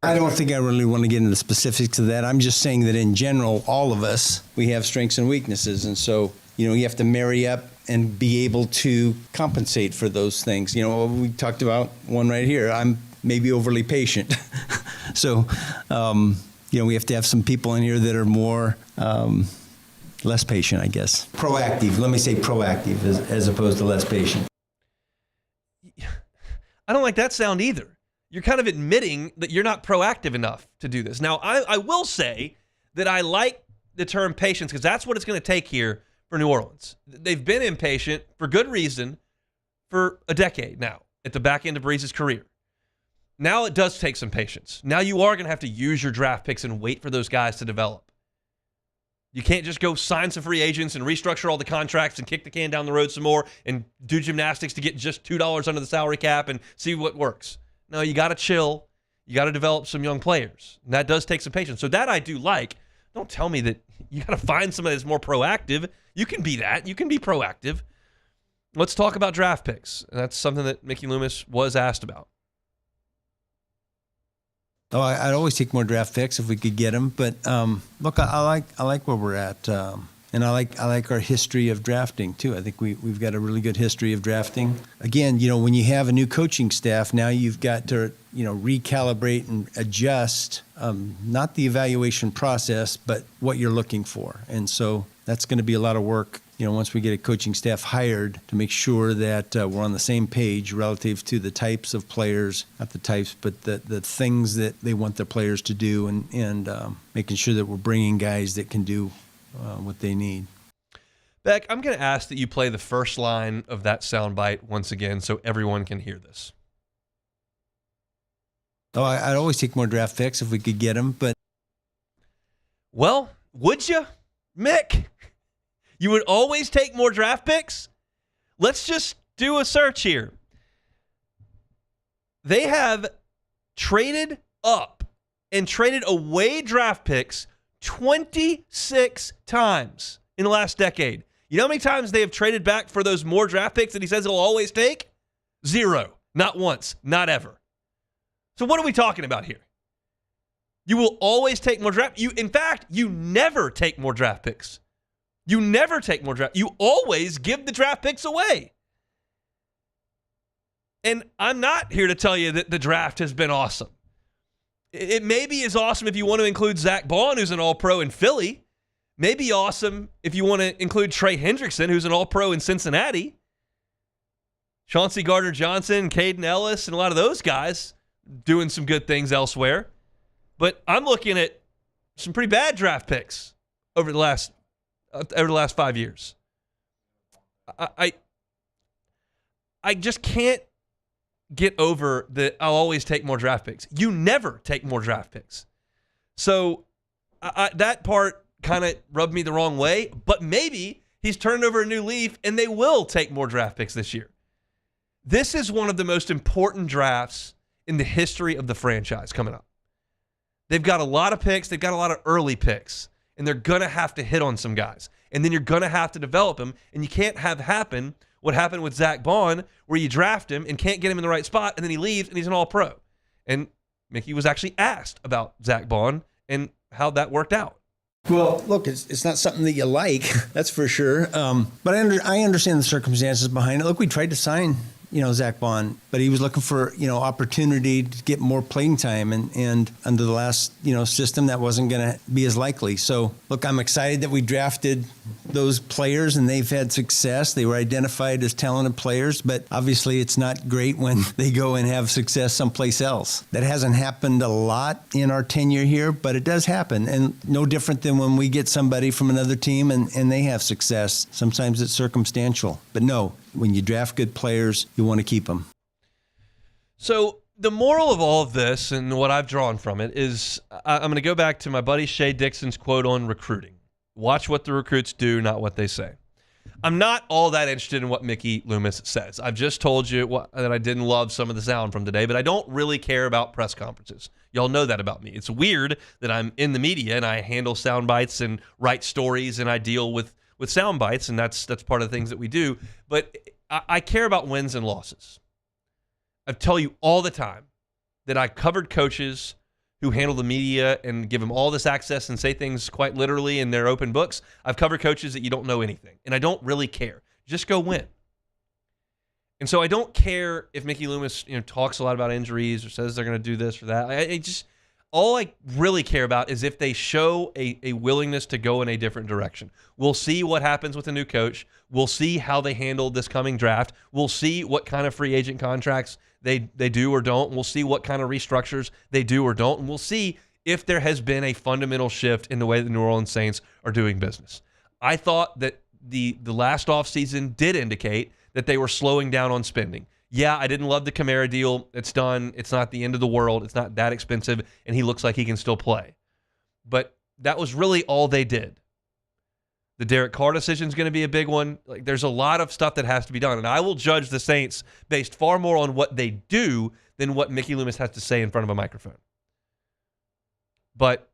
I don't think I really want to get into the specifics of that. I'm just saying that in general, all of us, we have strengths and weaknesses. And so, you have to marry up and be able to compensate for those things. We talked about one right here. I'm maybe overly patient. So, we have to have some people in here that are more less patient, I guess. Proactive. Let me say proactive as opposed to less patient. I don't like that sound either. You're kind of admitting that you're not proactive enough to do this. Now, I will say that I like the term patience, because that's what it's going to take here for New Orleans. They've been impatient for good reason for a decade now at the back end of Breeze's career. Now it does take some patience. Now you are going to have to use your draft picks and wait for those guys to develop. You can't just go sign some free agents and restructure all the contracts and kick the can down the road some more and do gymnastics to get just $2 under the salary cap and see what works. No, you got to chill. You got to develop some young players. And that does take some patience. So that I do like. Don't tell me that you got to find somebody that's more proactive. You can be that. You can be proactive. Let's talk about draft picks. And that's something that Mickey Loomis was asked about. Oh, I'd always take more draft picks if we could get them. But look, I like where we're at, and I like our history of drafting too. I think we've got a really good history of drafting. Again, when you have a new coaching staff, now you've got to recalibrate and adjust not the evaluation process, but what you're looking for. And so that's going to be a lot of work. Once we get a coaching staff hired, to make sure that we're on the same page relative to the types of players, not the types, but the things that they want their players to do, and making sure that we're bringing guys that can do what they need. Beck, I'm going to ask that you play the first line of that soundbite once again so everyone can hear this. Oh, I'd always take more draft picks if we could get them, but... Well, would you, Mick? You would always take more draft picks? Let's just do a search here. They have traded up and traded away draft picks 26 times in the last decade. You know how many times they have traded back for those more draft picks that he says he'll always take? 0. Not once. Not ever. So what are we talking about here? You will always take more draft. In fact, you never take more draft picks. You never take more draft. You always give the draft picks away. And I'm not here to tell you that the draft has been awesome. It may be as awesome if you want to include Zach Bond, who's an All-Pro in Philly. Maybe awesome if you want to include Trey Hendrickson, who's an All-Pro in Cincinnati. Chauncey Gardner-Johnson, Caden Ellis, and a lot of those guys doing some good things elsewhere. But I'm looking at some pretty bad draft picks over the last 5 years. I just can't get over that I'll always take more draft picks. You never take more draft picks. So that part kind of rubbed me the wrong way, but maybe he's turned over a new leaf and they will take more draft picks this year. This is one of the most important drafts in the history of the franchise coming up. They've got a lot of picks. They've got a lot of early picks, and they're going to have to hit on some guys. And then you're going to have to develop them, and you can't have happen what happened with Zach Bond, where you draft him and can't get him in the right spot, and then he leaves, and he's an all-pro. And Mickey was actually asked about Zach Bond and how that worked out. Well, look, it's not something that you like, that's for sure. But I understand the circumstances behind it. Look, we tried to sign, Zach Bond, but he was looking for, opportunity to get more playing time. And under the last, system, that wasn't going to be as likely. So, look, I'm excited that we drafted those players and they've had success. They were identified as talented players, but obviously it's not great when they go and have success someplace else. That hasn't happened a lot in our tenure here, but it does happen. And no different than when we get somebody from another team and they have success. Sometimes it's circumstantial. But no, when you draft good players, you want to keep them. So the moral of all of this and what I've drawn from it is I'm going to go back to my buddy Shea Dixon's quote on recruiting. Watch what the recruits do, not what they say. I'm not all that interested in what Mickey Loomis says. I've just told you that I didn't love some of the sound from today, but I don't really care about press conferences. Y'all know that about me. It's weird that I'm in the media and I handle sound bites and write stories and I deal with sound bites, and that's part of the things that we do. But I care about wins and losses. I tell you all the time that I covered coaches who handle the media and give them all this access and say things quite literally in their open books. I've covered coaches that you don't know anything, and I don't really care. Just go win. And so I don't care if Mickey Loomis, talks a lot about injuries or says they're going to do this or that. All I really care about is if they show a willingness to go in a different direction. We'll see what happens with a new coach. We'll see how they handle this coming draft. We'll see what kind of free agent contracts they do or don't. We'll see what kind of restructures they do or don't. And we'll see if there has been a fundamental shift in the way the New Orleans Saints are doing business. I thought that the last offseason did indicate that they were slowing down on spending. Yeah, I didn't love the Kamara deal. It's done. It's not the end of the world. It's not that expensive, and he looks like he can still play. But that was really all they did. The Derek Carr decision is going to be a big one. Like, there's a lot of stuff that has to be done, and I will judge the Saints based far more on what they do than what Mickey Loomis has to say in front of a microphone. But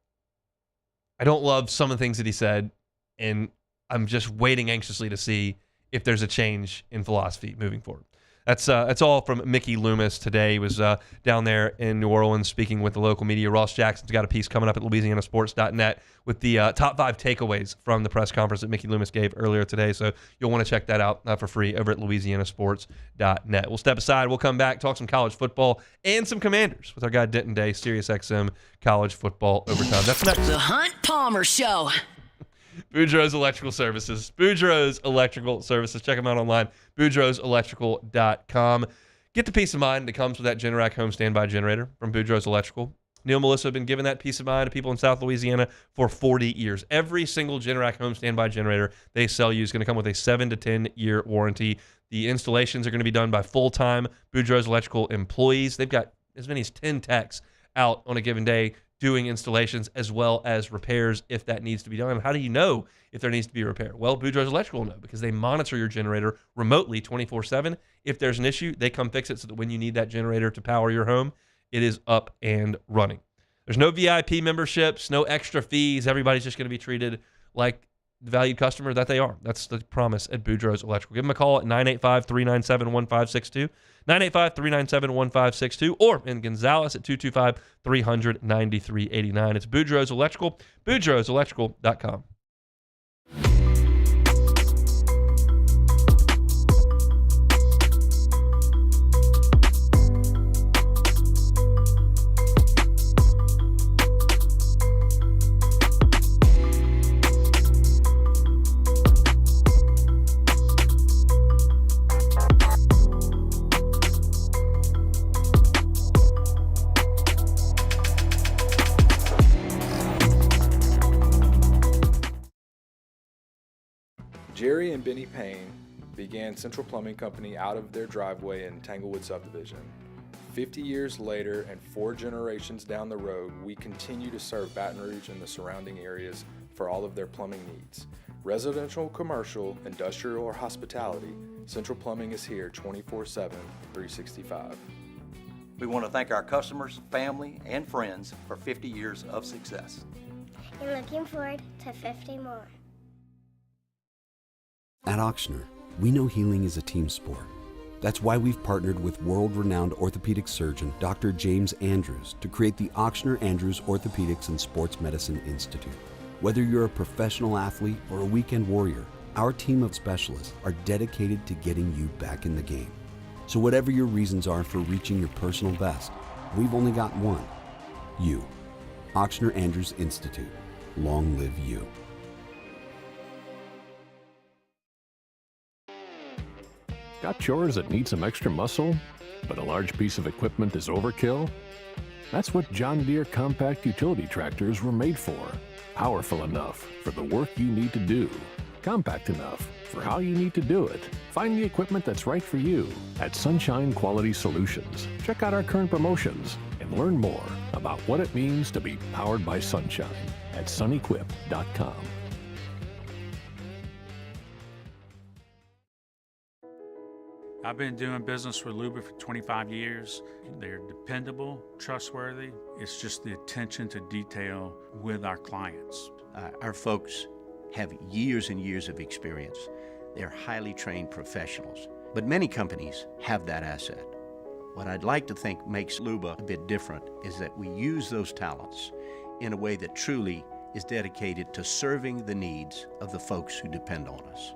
I don't love some of the things that he said, and I'm just waiting anxiously to see if there's a change in philosophy moving forward. That's all from Mickey Loomis today. He was down there in New Orleans speaking with the local media. Ross Jackson's got a piece coming up at LouisianaSports.net with the top 5 takeaways from the press conference that Mickey Loomis gave earlier today. So you'll want to check that out for free over at LouisianaSports.net. We'll step aside. We'll come back, talk some college football and some Commanders with our guy Denton Day, SiriusXM College Football Overtime. That's next. The Hunt Palmer Show. Boudreaux's Electrical Services. Boudreaux's Electrical Services. Check them out online. BoudreauxElectrical.com. Get the peace of mind that comes with that Generac home standby generator from Boudreaux's Electrical. Neil and Melissa have been giving that peace of mind to people in South Louisiana for 40 years. Every single Generac home standby generator they sell you is going to come with a 7 to 10-year warranty. The installations are going to be done by full-time Boudreaux's Electrical employees. They've got as many as 10 techs out on a given day doing installations as well as repairs if that needs to be done. How do you know if there needs to be a repair? Well, Boudreaux's Electrical will know because they monitor your generator remotely 24/7. If there's an issue, they come fix it so that when you need that generator to power your home, it is up and running. There's no VIP memberships, no extra fees. Everybody's just going to be treated like the valued customer that they are. That's the promise at Boudreaux's Electrical. Give them a call at 985-397-1562, 985-397-1562, or in Gonzales at 225-300-9389. It's Boudreaux's Electrical, BoudreauxElectrical.com. Jerry and Benny Payne began Central Plumbing Company out of their driveway in Tanglewood subdivision. 50 years later and 4 generations down the road, we continue to serve Baton Rouge and the surrounding areas for all of their plumbing needs. Residential, commercial, industrial, or hospitality, Central Plumbing is here 24/7, 365. We want to thank our customers, family, and friends for 50 years of success. And looking forward to 50 more. At Ochsner, we know healing is a team sport. That's why we've partnered with world-renowned orthopedic surgeon Dr. James Andrews to create the Ochsner Andrews Orthopedics and Sports Medicine Institute. Whether you're a professional athlete or a weekend warrior, our team of specialists are dedicated to getting you back in the game. So whatever your reasons are for reaching your personal best, we've only got one: you. Ochsner Andrews Institute. Long live you. Got chores that need some extra muscle, but a large piece of equipment is overkill? That's what John Deere compact utility tractors were made for. Powerful enough for the work you need to do. Compact enough for how you need to do it. Find the equipment that's right for you at Sunshine Quality Solutions. Check out our current promotions and learn more about what it means to be powered by sunshine at sunequip.com. I've been doing business with Loomis for 25 years. They're dependable, trustworthy. It's just the attention to detail with our clients. Our folks have years and years of experience. They're highly trained professionals. But many companies have that asset. What I'd like to think makes Luba a bit different is that we use those talents in a way that truly is dedicated to serving the needs of the folks who depend on us.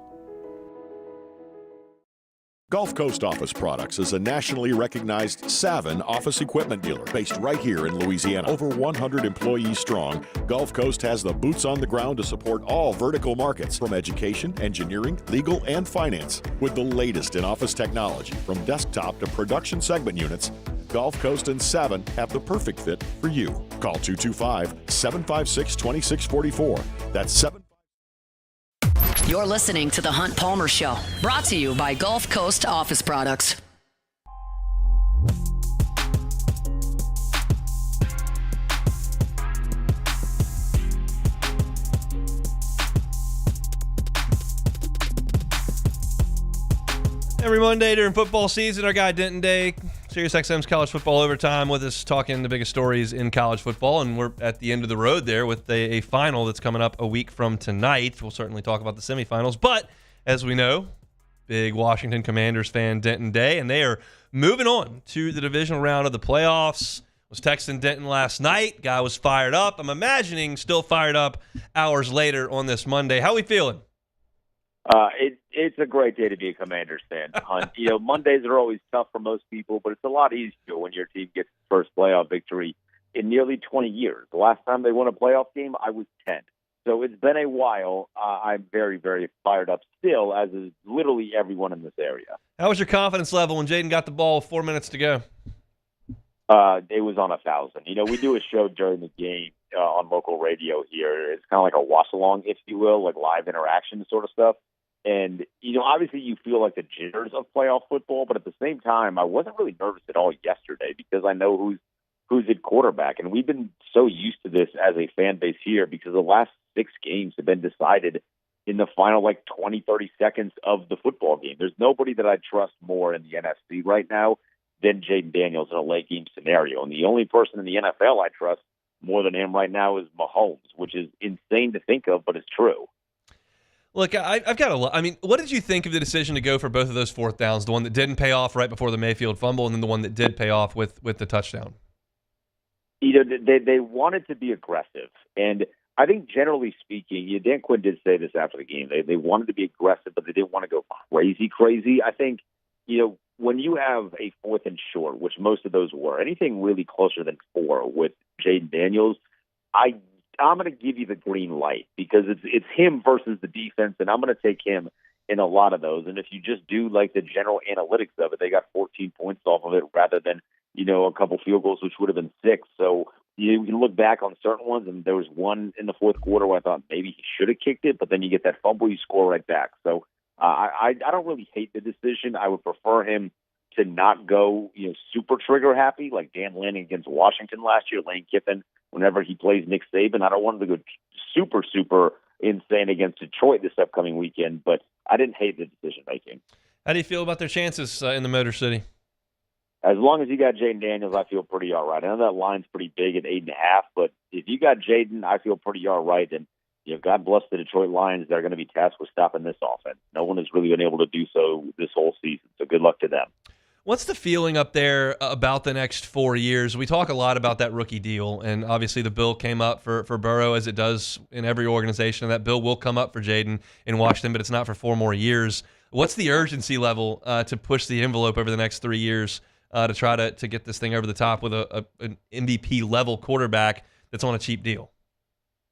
Gulf Coast Office Products is a nationally recognized Savin office equipment dealer based right here in Louisiana. Over 100 employees strong, Gulf Coast has the boots on the ground to support all vertical markets, from education, engineering, legal, and finance. With the latest in office technology, from desktop to production segment units, Gulf Coast and Savin have the perfect fit for you. Call 225-756-2644. That's 7. You're listening to The Hunt Palmer Show, brought to you by Gulf Coast Office Products. Every Monday during football season, our guy Denton Day, SiriusXM's College Football Overtime, with us talking the biggest stories in college football, and we're at the end of the road there with a final that's coming up a week from tonight. We'll certainly talk about the semifinals, but as we know, big Washington Commanders fan Denton Day, and they are moving on to the divisional round of the playoffs. Was texting Denton last night. Guy was fired up. I'm imagining still fired up hours later on this Monday. How we feeling? It's a great day to be a Commanders fan, Hunt. You know, Mondays are always tough for most people, but it's a lot easier when your team gets its first playoff victory in nearly 20 years. The last time they won a playoff game, I was 10. So it's been a while. I'm very, very fired up still, as is literally everyone in this area. How was your confidence level when Jaden got the ball with 4 minutes to go? It was on 1,000. You know, we do a show during the game on local radio here. It's kind of like a watch-along, if you will, like live interaction sort of stuff. And, you know, obviously you feel like the jitters of playoff football, but at the same time, I wasn't really nervous at all yesterday because I know who's at quarterback. And we've been so used to this as a fan base here because the last 6 games have been decided in the final, 20, 30 seconds of the football game. There's nobody that I trust more in the NFC right now than Jaden Daniels in a late game scenario. And the only person in the NFL I trust more than him right now is Mahomes, which is insane to think of, but it's true. Look, I've got a lot. I mean, what did you think of the decision to go for both of those fourth downs? The one that didn't pay off right before the Mayfield fumble, and then the one that did pay off with the touchdown. You know, they wanted to be aggressive, and I think generally speaking, Dan Quinn did say this after the game. They wanted to be aggressive, but they didn't want to go crazy. I think, you know, when you have a 4th and short, which most of those were, anything really closer than 4 with Jaden Daniels, I'm going to give you the green light because it's him versus the defense, and I'm going to take him in a lot of those. And if you just do the general analytics of it, they got 14 points off of it rather than, you know, a couple field goals, which would have been 6. So you can look back on certain ones, and there was one in the fourth quarter where I thought maybe he should have kicked it, but then you get that fumble, you score right back. So I don't really hate the decision. I would prefer him to not go, super trigger happy like Dan Lanning against Washington last year, Lane Kiffin, whenever he plays Nick Saban. I don't want him to go super insane against Detroit this upcoming weekend, but I didn't hate the decision making. How do you feel about their chances in the Motor City? As long as you got Jaden Daniels, I feel pretty all right. I know that line's pretty big at 8.5, but if you got Jaden, I feel pretty all right. And God bless the Detroit Lions. They're going to be tasked with stopping this offense. No one has really been able to do so this whole season, so good luck to them. What's the feeling up there about the next 4 years? We talk a lot about that rookie deal, and obviously the bill came up for Burrow as it does in every organization, and that bill will come up for Jaden in Washington, but it's not for 4 more years. What's the urgency level to push the envelope over the next 3 years to try to get this thing over the top with an MVP-level quarterback that's on a cheap deal?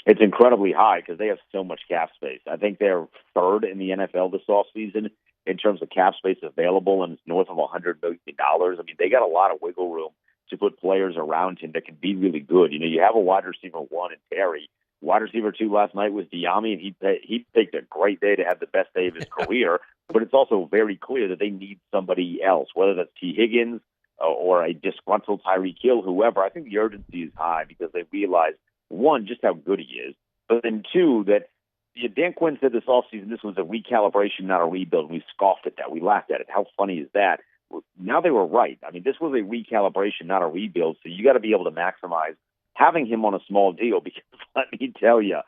It's incredibly high because they have so much cap space. I think they're third in the NFL this offseason in terms of cap space available, and it's north of $100 million. I mean, they got a lot of wiggle room to put players around him that can be really good. You have a wide receiver 1 in Terry. Wide receiver 2 last night was Diami, and he picked a great day to have the best day of his career. But it's also very clear that they need somebody else, whether that's T. Higgins or a disgruntled Tyreek Hill, whoever. I think the urgency is high because they realize, 1, just how good he is, but then 2, that Dan Quinn said this offseason this was a recalibration, not a rebuild. We scoffed at that. We laughed at it. How funny is that? Now they were right. I mean, this was a recalibration, not a rebuild, so you got to be able to maximize having him on a small deal because let me tell you,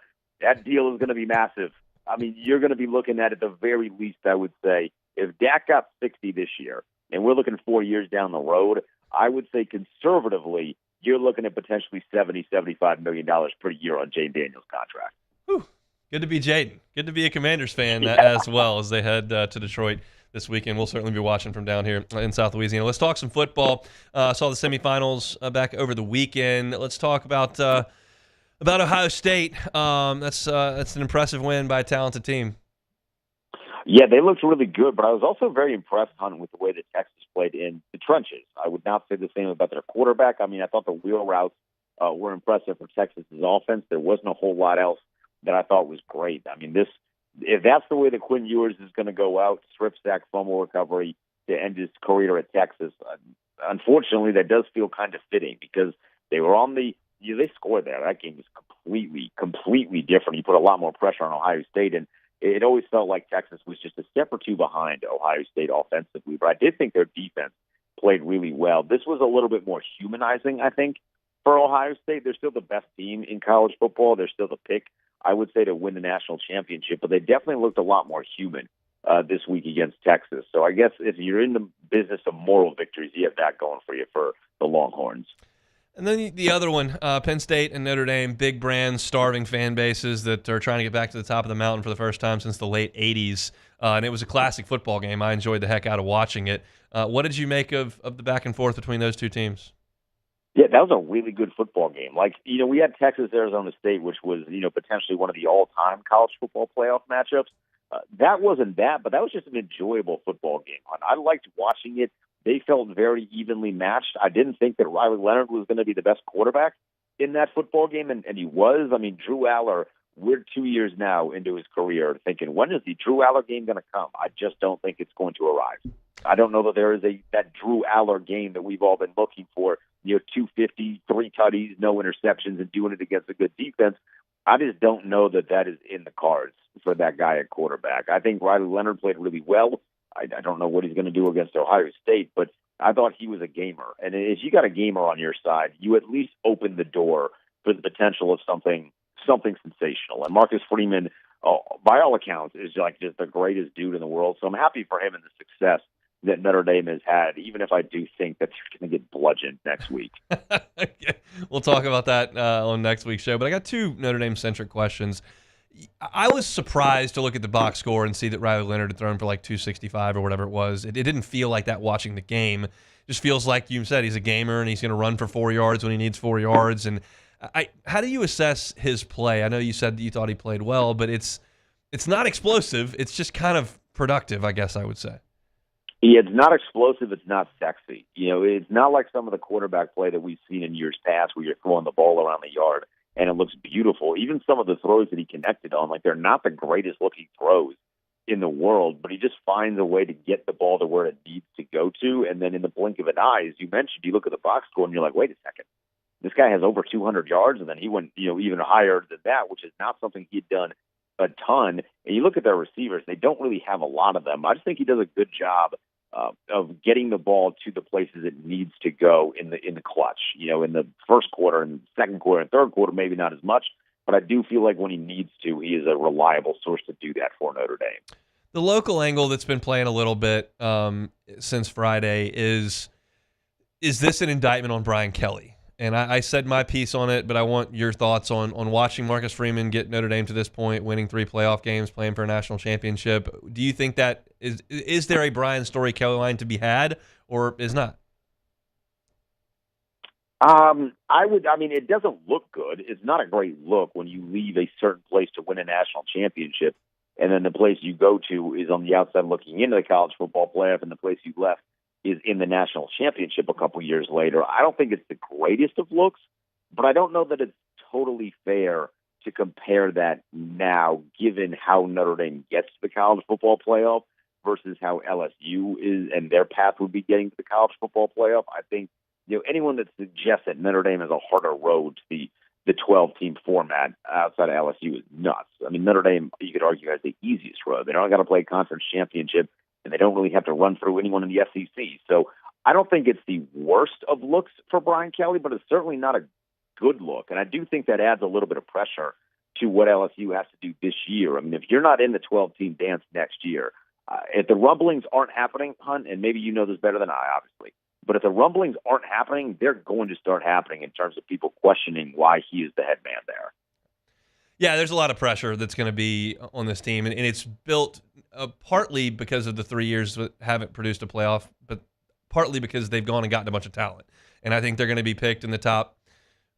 that deal is going to be massive. I mean, you're going to be looking at the very least, I would say, if Dak got 60 this year, and we're looking 4 years down the road, I would say conservatively, you're looking at potentially $70, $75 million per year on Jaden Daniels' contract. Whew. Good to be Jaden. Good to be a Commanders fan as well as they head to Detroit this weekend. We'll certainly be watching from down here in South Louisiana. Let's talk some football. Saw the semifinals back over the weekend. Let's talk about Ohio State. That's an impressive win by a talented team. Yeah, they looked really good, but I was also very impressed, Hunt, with the way that Texas played in the trenches. I would not say the same about their quarterback. I mean, I thought the wheel routes were impressive for Texas's offense. There wasn't a whole lot else that I thought was great. I mean, if that's the way that Quinn Ewers is going to go out, strip sack, fumble recovery to end his career at Texas, unfortunately, that does feel kind of fitting because they were on they scored there. That game was completely different. You put a lot more pressure on Ohio State, and it always felt like Texas was just a step or two behind Ohio State offensively. But I did think their defense played really well. This was a little bit more humanizing, I think, for Ohio State. They're still the best team in college football. They're still the pick, I would say, to win the national championship. But they definitely looked a lot more human this week against Texas. So I guess if you're in the business of moral victories, you have that going for you for the Longhorns. And then the other one, Penn State and Notre Dame, big brands, starving fan bases that are trying to get back to the top of the mountain for the first time since the late 80s. And it was a classic football game. I enjoyed the heck out of watching it. What did you make of the back and forth between those two teams? Yeah, that was a really good football game. Like, we had Texas-Arizona State, which was, potentially one of the all-time college football playoff matchups. That wasn't that, but that was just an enjoyable football game. I liked watching it. They felt very evenly matched. I didn't think that Riley Leonard was going to be the best quarterback in that football game, and he was. I mean, Drew Aller, we're 2 years now into his career thinking, when is the Drew Aller game going to come? I just don't think it's going to arrive. I don't know that there is that Drew Aller game that we've all been looking for, 250, 3 tutties, no interceptions, and doing it against a good defense. I just don't know that is in the cards for that guy at quarterback. I think Riley Leonard played really well. I don't know what he's going to do against Ohio State, but I thought he was a gamer. And if you got a gamer on your side, you at least open the door for the potential of something sensational. And Marcus Freeman, by all accounts, is just the greatest dude in the world. So I'm happy for him and the success that Notre Dame has had, even if I do think that they're going to get bludgeoned next week. We'll talk about that on next week's show. But I got 2 Notre Dame-centric questions. I was surprised to look at the box score and see that Riley Leonard had thrown for like 265 or whatever it was. It didn't feel like that watching the game. It just feels like you said he's a gamer and he's going to run for 4 yards when he needs 4 yards. And how do you assess his play? I know you said that you thought he played well, but it's not explosive. It's just kind of productive, I guess I would say. Yeah, it's not explosive. It's not sexy. It's not like some of the quarterback play that we've seen in years past where you're throwing the ball around the yard and it looks beautiful. Even some of the throws that he connected on, they're not the greatest looking throws in the world, but he just finds a way to get the ball to where it needs to go to. And then in the blink of an eye, as you mentioned, you look at the box score and you're like, wait a second. This guy has over 200 yards, and then he went, even higher than that, which is not something he'd done a ton. And you look at their receivers; they don't really have a lot of them. I just think he does a good job of getting the ball to the places it needs to go in the clutch. In the first quarter, and second quarter, and third quarter, maybe not as much. But I do feel like when he needs to, he is a reliable source to do that for Notre Dame. The local angle that's been playing a little bit since Friday is this an indictment on Brian Kelly? And I said my piece on it, but I want your thoughts on watching Marcus Freeman get Notre Dame to this point, winning 3 playoff games, playing for a national championship. Do you think that is there a Brian Story Kelly line to be had, or is not? It doesn't look good. It's not a great look when you leave a certain place to win a national championship, and then the place you go to is on the outside looking into the college football playoff, and the place you left is in the national championship a couple years later. I don't think it's the greatest of looks, but I don't know that it's totally fair to compare that now, given how Notre Dame gets to the college football playoff versus how LSU is and their path would be getting to the college football playoff. I think anyone that suggests that Notre Dame has a harder road to the 12-team format outside of LSU is nuts. Notre Dame, you could argue, has the easiest road. They don't got to play a conference championship, and they don't really have to run through anyone in the SEC. So I don't think it's the worst of looks for Brian Kelly, but it's certainly not a good look. And I do think that adds a little bit of pressure to what LSU has to do this year. If you're not in the 12-team dance next year, if the rumblings aren't happening, Hunt, and maybe you know this better than I, obviously, but if the rumblings aren't happening, they're going to start happening in terms of people questioning why he is the head man there. Yeah, there's a lot of pressure that's going to be on this team, and it's built partly because of the 3 years that haven't produced a playoff, but partly because they've gone and gotten a bunch of talent. And I think they're going to be picked in the top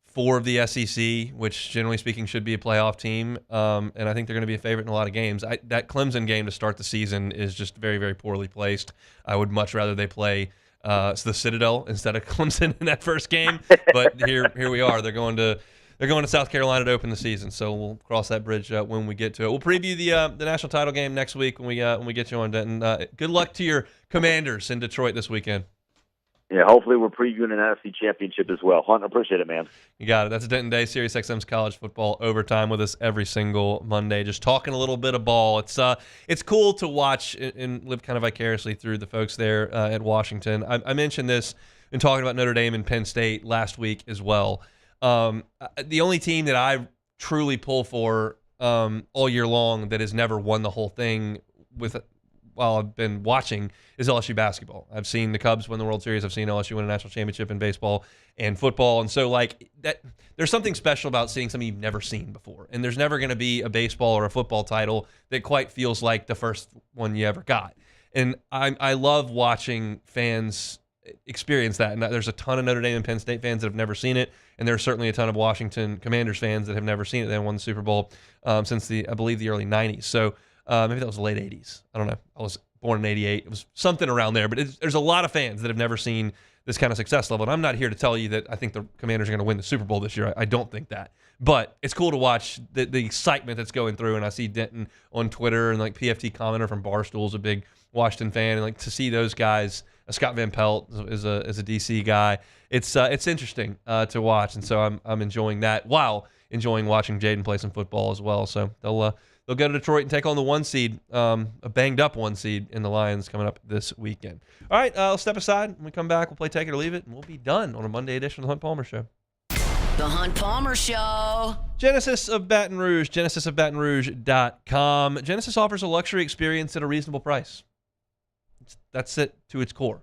4 of the SEC, which generally speaking should be a playoff team. And I think they're going to be a favorite in a lot of games. That Clemson game to start the season is just very, very poorly placed. I would much rather they play the Citadel instead of Clemson in that first game. But here we are. They're going to South Carolina to open the season, so we'll cross that bridge when we get to it. We'll preview the national title game next week when we get you on, Denton. Good luck to your Commanders in Detroit this weekend. Yeah, hopefully we're previewing an NFC championship as well. Hunt, appreciate it, man. You got it. That's Denton Day, SiriusXM's College Football Overtime, with us every single Monday, just talking a little bit of ball. It's cool to watch and live kind of vicariously through the folks there at Washington. I mentioned this in talking about Notre Dame and Penn State last week as well. The only team that I truly pull for all year long that has never won the whole thing while I've been watching is LSU basketball. I've seen the Cubs win the World Series. I've seen LSU win a national championship in baseball and football. And so there's something special about seeing something you've never seen before. And there's never going to be a baseball or a football title that quite feels like the first one you ever got. And I love watching fans experience that. And there's a ton of Notre Dame and Penn State fans that have never seen it. And there's certainly a ton of Washington Commanders fans that have never seen it. They won the Super Bowl since I believe the early 90s. So maybe that was the late 80s. I don't know. I was born in 88. It was something around there. But there's a lot of fans that have never seen this kind of success level. And I'm not here to tell you that I think the Commanders are going to win the Super Bowl this year. I don't think that. But it's cool to watch the excitement that's going through. And I see Denton on Twitter, and PFT commenter from Barstool is a big Washington fan. And to see those guys, Scott Van Pelt is a DC guy. It's interesting to watch. And so I'm enjoying that while enjoying watching Jaden play some football as well. So they'll go to Detroit and take on the 1 seed, a banged-up 1 seed in the Lions coming up this weekend. All right, I'll step aside. When we come back, we'll play Take It or Leave It, and we'll be done on a Monday edition of the Hunt Palmer Show. The Hunt Palmer Show. Genesis of Baton Rouge, genesisofbatonrouge.com. Genesis offers a luxury experience at a reasonable price. That's it to its core.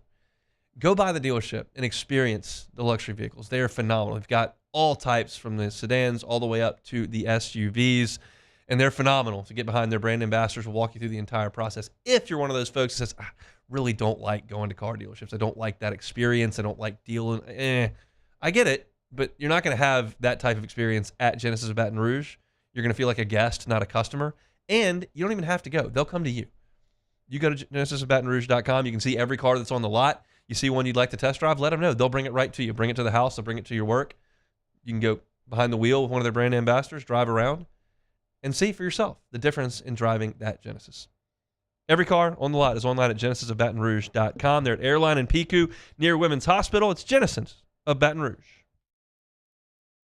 Go by the dealership and experience the luxury vehicles. They are phenomenal. They've got all types, from the sedans all the way up to the SUVs. And they're phenomenal. To get behind their brand ambassadors, will walk you through the entire process. If you're one of those folks that says, I really don't like going to car dealerships. I don't like that experience. I don't like dealing. I get it, but you're not going to have that type of experience at Genesis of Baton Rouge. You're going to feel like a guest, not a customer. And you don't even have to go. They'll come to you. You go to genesisofbatonrouge.com. You can see every car that's on the lot. You see one you'd like to test drive, let them know. They'll bring it right to you. Bring it to the house. They'll bring it to your work. You can go behind the wheel with one of their brand ambassadors, drive around, and see for yourself the difference in driving that Genesis. Every car on the lot is online at genesisofbatonrouge.com. They're at Airline and Pico near Women's Hospital. It's Genesis of Baton Rouge.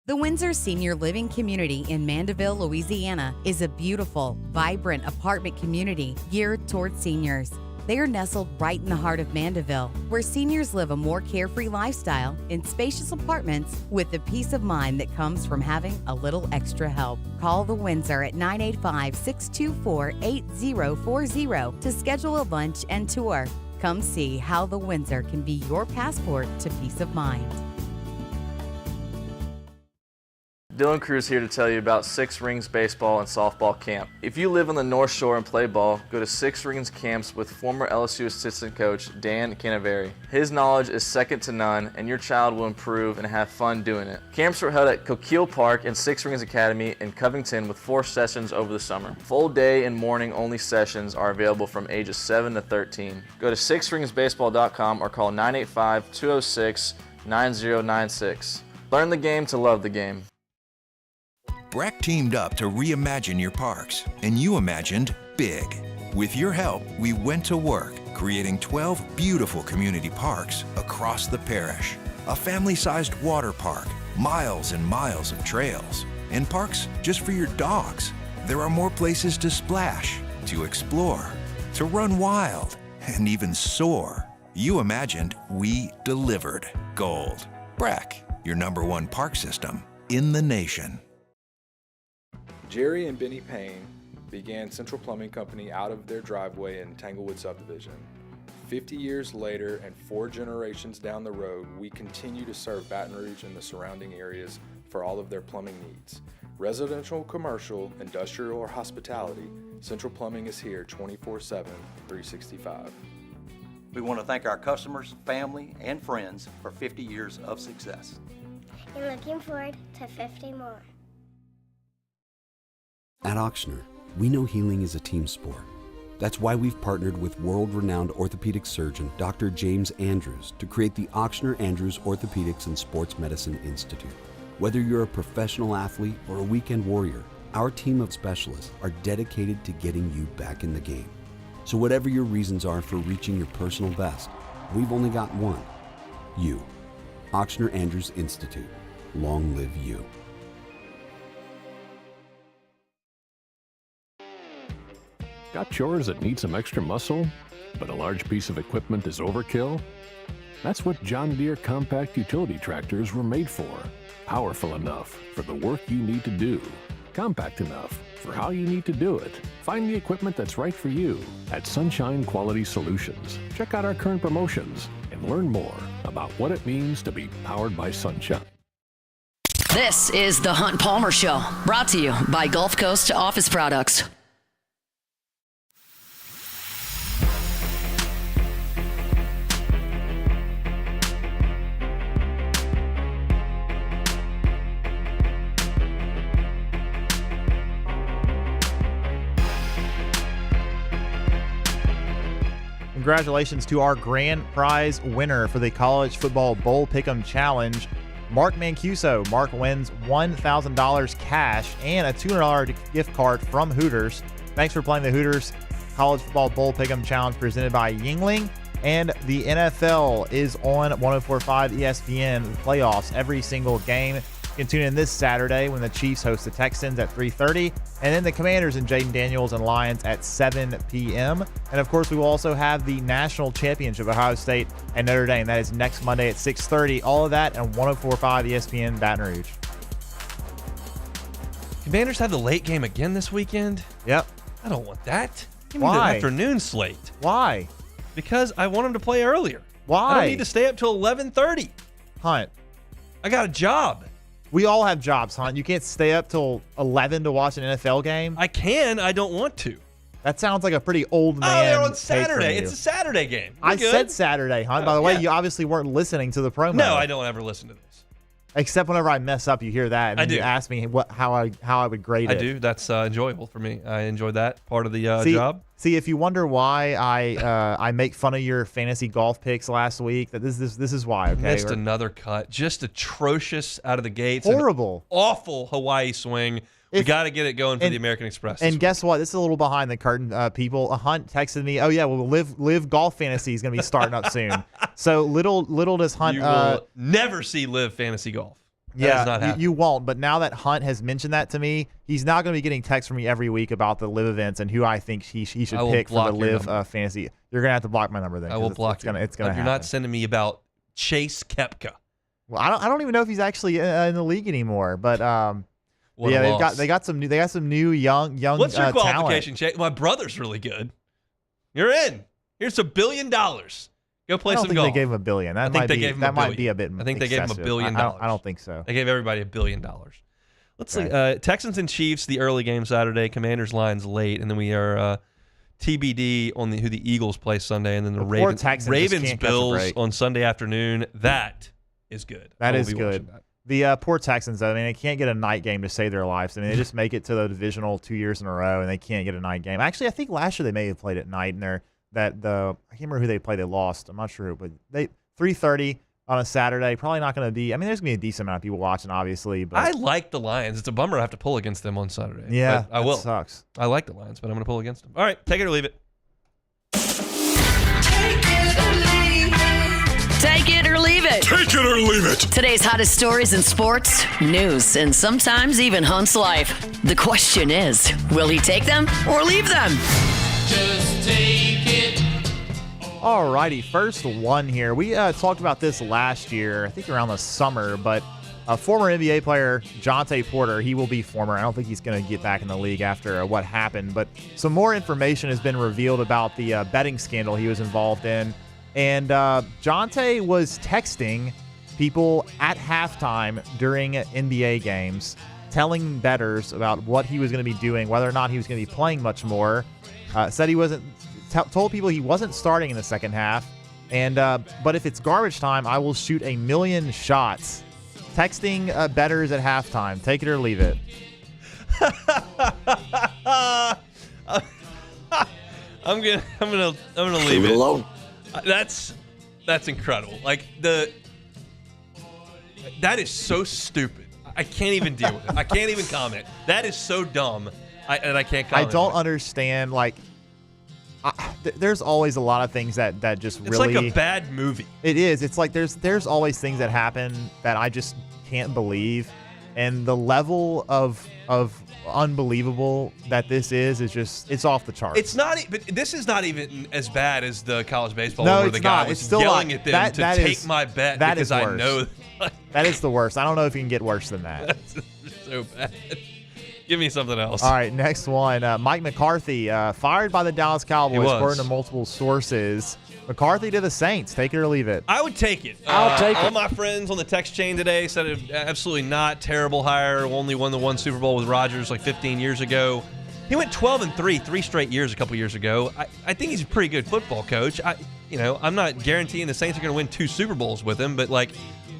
The Windsor Senior Living Community in Mandeville, Louisiana is a beautiful, vibrant apartment community geared toward seniors. They are nestled right in the heart of Mandeville, where seniors live a more carefree lifestyle in spacious apartments with the peace of mind that comes from having a little extra help. Call the Windsor at 985-624-8040 to schedule a lunch and tour. Come see how the Windsor can be your passport to peace of mind. Dylan Cruz here to tell you about Six Rings Baseball and Softball Camp. If you live on the North Shore and play ball, go to Six Rings Camps with former LSU assistant coach Dan Canaveri. His knowledge is second to none, and your child will improve and have fun doing it. Camps were held at Coquille Park and Six Rings Academy in Covington with 4 sessions over the summer. Full day and morning only sessions are available from ages 7 to 13. Go to sixringsbaseball.com or call 985-206-9096. Learn the game to love the game. Breck teamed up to reimagine your parks, and you imagined big. With your help, we went to work, creating 12 beautiful community parks across the parish. A family-sized water park, miles and miles of trails, and parks just for your dogs. There are more places to splash, to explore, to run wild, and even soar. You imagined, we delivered. Gold. Breck, your #1 park system in the nation. Jerry and Benny Payne began Central Plumbing Company out of their driveway in Tanglewood Subdivision. 50 years later and 4 generations down the road, we continue to serve Baton Rouge and the surrounding areas for all of their plumbing needs. Residential, commercial, industrial, or hospitality, Central Plumbing is here 24/7, 365. We want to thank our customers, family, and friends for 50 years of success. And looking forward to 50 more. At Ochsner, we know healing is a team sport. That's why we've partnered with world-renowned orthopedic surgeon Dr. James Andrews to create the Ochsner Andrews Orthopedics and Sports Medicine Institute. Whether you're a professional athlete or a weekend warrior, our team of specialists are dedicated to getting you back in the game. So whatever your reasons are for reaching your personal best, we've only got one: you. Ochsner Andrews Institute. Long live you. Got chores that need some extra muscle, but a large piece of equipment is overkill? That's what John Deere compact utility tractors were made for. Powerful enough for the work you need to do. Compact enough for how you need to do it. Find the equipment that's right for you at Sunshine Quality Solutions. Check out our current promotions and learn more about what it means to be powered by sunshine. This is the Hunt Palmer Show, brought to you by Gulf Coast Office Products. Congratulations to our grand prize winner for the College Football Bowl Pick'em Challenge, Mark Mancuso. Mark wins $1,000 cash and a $200 gift card from Hooters. Thanks for playing the Hooters College Football Bowl Pick'em Challenge presented by Yingling. And the NFL is on 104.5 ESPN, the playoffs, every single game. You can tune in this Saturday when the Chiefs host the Texans at 3:30, and then the Commanders and Jaden Daniels and Lions at 7 p.m. And, of course, we will also have the National Championship, Ohio State and Notre Dame. That is next Monday at 6:30. All of that on 104.5 ESPN Baton Rouge. Commanders have the late game again this weekend? Yep. I don't want that. Give me the afternoon slate. Why? Because I want them to play earlier. Why? I don't need to stay up till 11:30. Hunt. I got a job. We all have jobs, Hunt. You can't stay up till 11 to watch an NFL game. I can. I don't want to. That sounds like a pretty old man. Oh, they're on take Saturday. from you. It's a Saturday game. I said Saturday, Hunt. By the way, you obviously weren't listening to the promo. No, I don't ever listen to this. Except whenever I mess up, you hear that, and I then do. you ask me how I would grade it. I do. That's enjoyable for me. I enjoy that part of the job. See, if you wonder why I make fun of your fantasy golf picks last week, that this is why. Okay, Missed another cut. Just atrocious out of the gates. Horrible. An awful Hawaii swing. We got to get it going for the American Express. And guess what? This is a little behind the curtain. People, Hunt texted me, "Oh yeah, well, live golf fantasy is going to be starting up soon." So little does Hunt. You will never see live fantasy golf. That is not happening. You won't. But now that Hunt has mentioned that to me, he's now going to be getting texts from me every week about the live events and who I think he should pick for the live fantasy. You're going to have to block my number then. I will block you. It's going to happen. You're not sending me about Chase Koepka. Well, I don't even know if he's actually in the league anymore. But they got some new young. What's your talent. qualification, Chase? My brother's really good. You're in. Here's $1 billion. Go play some golf. I don't think they gave him $1 billion. That might be a bit. I think they gave him $1 billion. I don't think so. They gave everybody $1 billion. Let's see. Texans and Chiefs, the early game Saturday. Commanders Lions late, and then we are TBD on who the Eagles play Sunday, and then the Ravens Bills on Sunday afternoon. That is good. That is good. The poor Texans, though, I mean, they can't get a night game to save their lives. I mean, they just make it to the divisional 2 years in a row, and they can't get a night game. Actually, I think last year they may have played at night, and I can't remember who they played. They lost. I'm not sure, but 3:30 on a Saturday. Probably not going to be. I mean, there's going to be a decent amount of people watching, obviously. But I like the Lions. It's a bummer I have to pull against them on Saturday. Yeah, I will. Sucks. I like the Lions, but I'm going to pull against them. All right, take it or leave it. Take it or leave it. Take it or leave it. Today's hottest stories in sports, news, and sometimes even Hunt's life. The question is, will he take them or leave them? Just take it. Alrighty, first one here. We talked about this last year, I think around the summer, but a former NBA player, Jonte Porter, he will be former. I don't think he's going to get back in the league after what happened, but some more information has been revealed about the betting scandal he was involved in. And Jonte was texting people at halftime during NBA games, telling bettors about what he was going to be doing, whether or not he was going to be playing much more. Said he wasn't. Told people he wasn't starting in the second half. And but if it's garbage time, I will shoot 1 million shots. Texting bettors at halftime. Take it or leave it. I'm gonna leave it alone. That's incredible. Like that is so stupid. I can't even deal with it. I can't even comment. That is so dumb. I can't comment. I don't understand. Like, there's always a lot of things that just really. It's like a bad movie. It is. It's like there's always things that happen that I just can't believe, and the level of unbelievable that this is just, it's off the charts. It's not, but this is not even as bad as the college baseball no, where it's the guy not. was It's still yelling not. at them That to take is- my bet that because is I worse. know. That is the worst. I don't know if you can get worse than that. That's so bad. Give me something else. All right, next one. Mike McCarthy, fired by the Dallas Cowboys, according to multiple sources. McCarthy to the Saints. Take it or leave it. I would take it. I'll take all it. my friends on the text chain today said it absolutely not. Terrible hire. Only won the one Super Bowl with Rodgers like 15 years ago. He went 12-3 3 straight years a couple years ago. I think he's a pretty good football coach. I'm not guaranteeing the Saints are going to win 2 Super Bowls with him, but like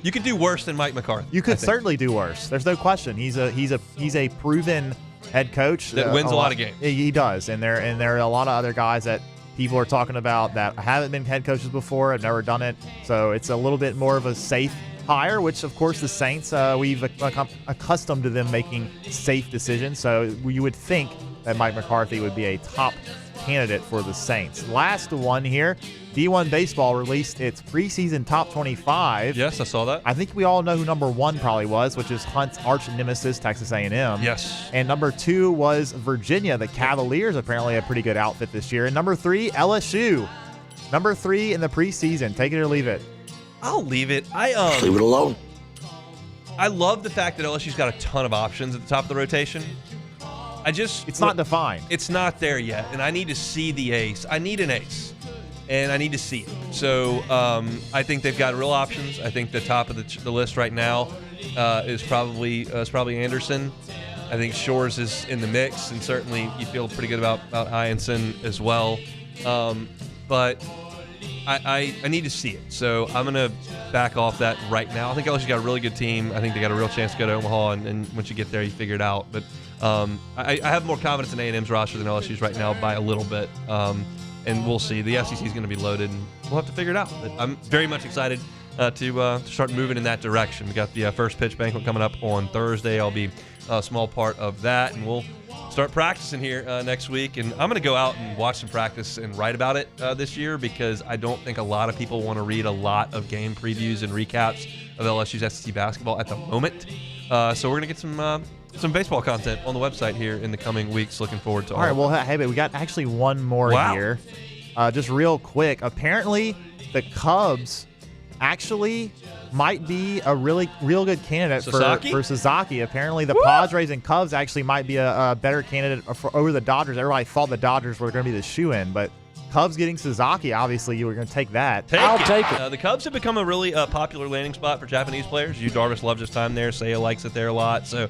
you could do worse than Mike McCarthy. You could certainly do worse. There's no question. He's a proven head coach that wins a lot of games. He does, and there are a lot of other guys that people are talking about that haven't been head coaches before, have never done it. So it's a little bit more of a safe hire, which of course the Saints, we've become accustomed to them making safe decisions. So you would think that Mike McCarthy would be a top candidate for the Saints. Last one here. D1 Baseball released its preseason top 25. Yes, I saw that. I think we all know who number 1 probably was, which is Hunt's arch nemesis, Texas A&M. Yes. And number 2 was Virginia. The Cavaliers apparently a pretty good outfit this year. And number 3, LSU. Number 3 in the preseason. Take it or leave it. I'll leave it. Leave it alone. I love the fact that LSU's got a ton of options at the top of the rotation. It's not defined. It's not there yet, and I need to see the ace. I need an ace, and I need to see it. So I think they've got real options. I think the top of the list right now is probably Anderson. I think Shores is in the mix, and certainly you feel pretty good about Hyenson as well. But I need to see it. So I'm going to back off that right now. I think LSU's got a really good team. I think they got a real chance to go to Omaha, and once you get there, you figure it out. But I have more confidence in A&M's roster than LSU's right now by a little bit. And we'll see. The SEC is going to be loaded, and we'll have to figure it out. But I'm very much excited to start moving in that direction. We got the first pitch banquet coming up on Thursday. I'll be a small part of that, and we'll start practicing here next week. And I'm going to go out and watch some practice and write about it this year, because I don't think a lot of people want to read a lot of game previews and recaps of LSU's SEC basketball at the moment. So we're going to get some baseball content on the website here in the coming weeks. Looking forward to all right, of well, that. hey, but we got actually one more here. Just real quick. Apparently, the Cubs actually might be a real good candidate for Sasaki. Apparently, the Padres and Cubs actually might be a better candidate over the Dodgers. Everybody thought the Dodgers were going to be the shoo-in, but Cubs getting Sasaki, obviously, you were going to take that. I'll take it. The Cubs have become a really popular landing spot for Japanese players. Yu Darvish loves his time there. Seiya likes it there a lot. So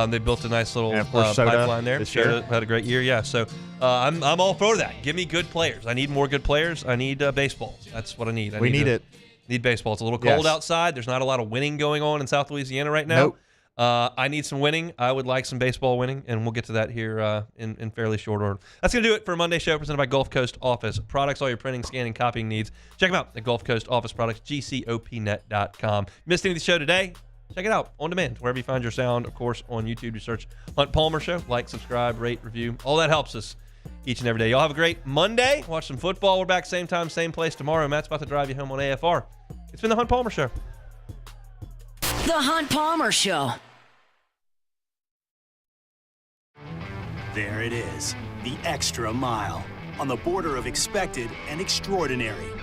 they built a nice little pipeline there. Soda had a great year, yeah. So I'm all for that. Give me good players. I need more good players. I need baseball. That's what I need. We need it. Need baseball. It's a little cold outside. There's not a lot of winning going on in South Louisiana right now. Nope. I need some winning. I would like some baseball winning, and we'll get to that here in fairly short order. That's going to do it for a Monday show presented by Gulf Coast Office Products. All your printing, scanning, copying needs. Check them out at Gulf Coast Office Products, gcopnet.com. Missed any of the show today? Check it out on demand, wherever you find your sound. Of course, on YouTube, you search Hunt Palmer Show. Like, subscribe, rate, review. All that helps us each and every day. Y'all have a great Monday. Watch some football. We're back same time, same place tomorrow. Matt's about to drive you home on AFR. It's been the Hunt Palmer Show. The Hunt Palmer Show. There it is, the extra mile, on the border of expected and extraordinary.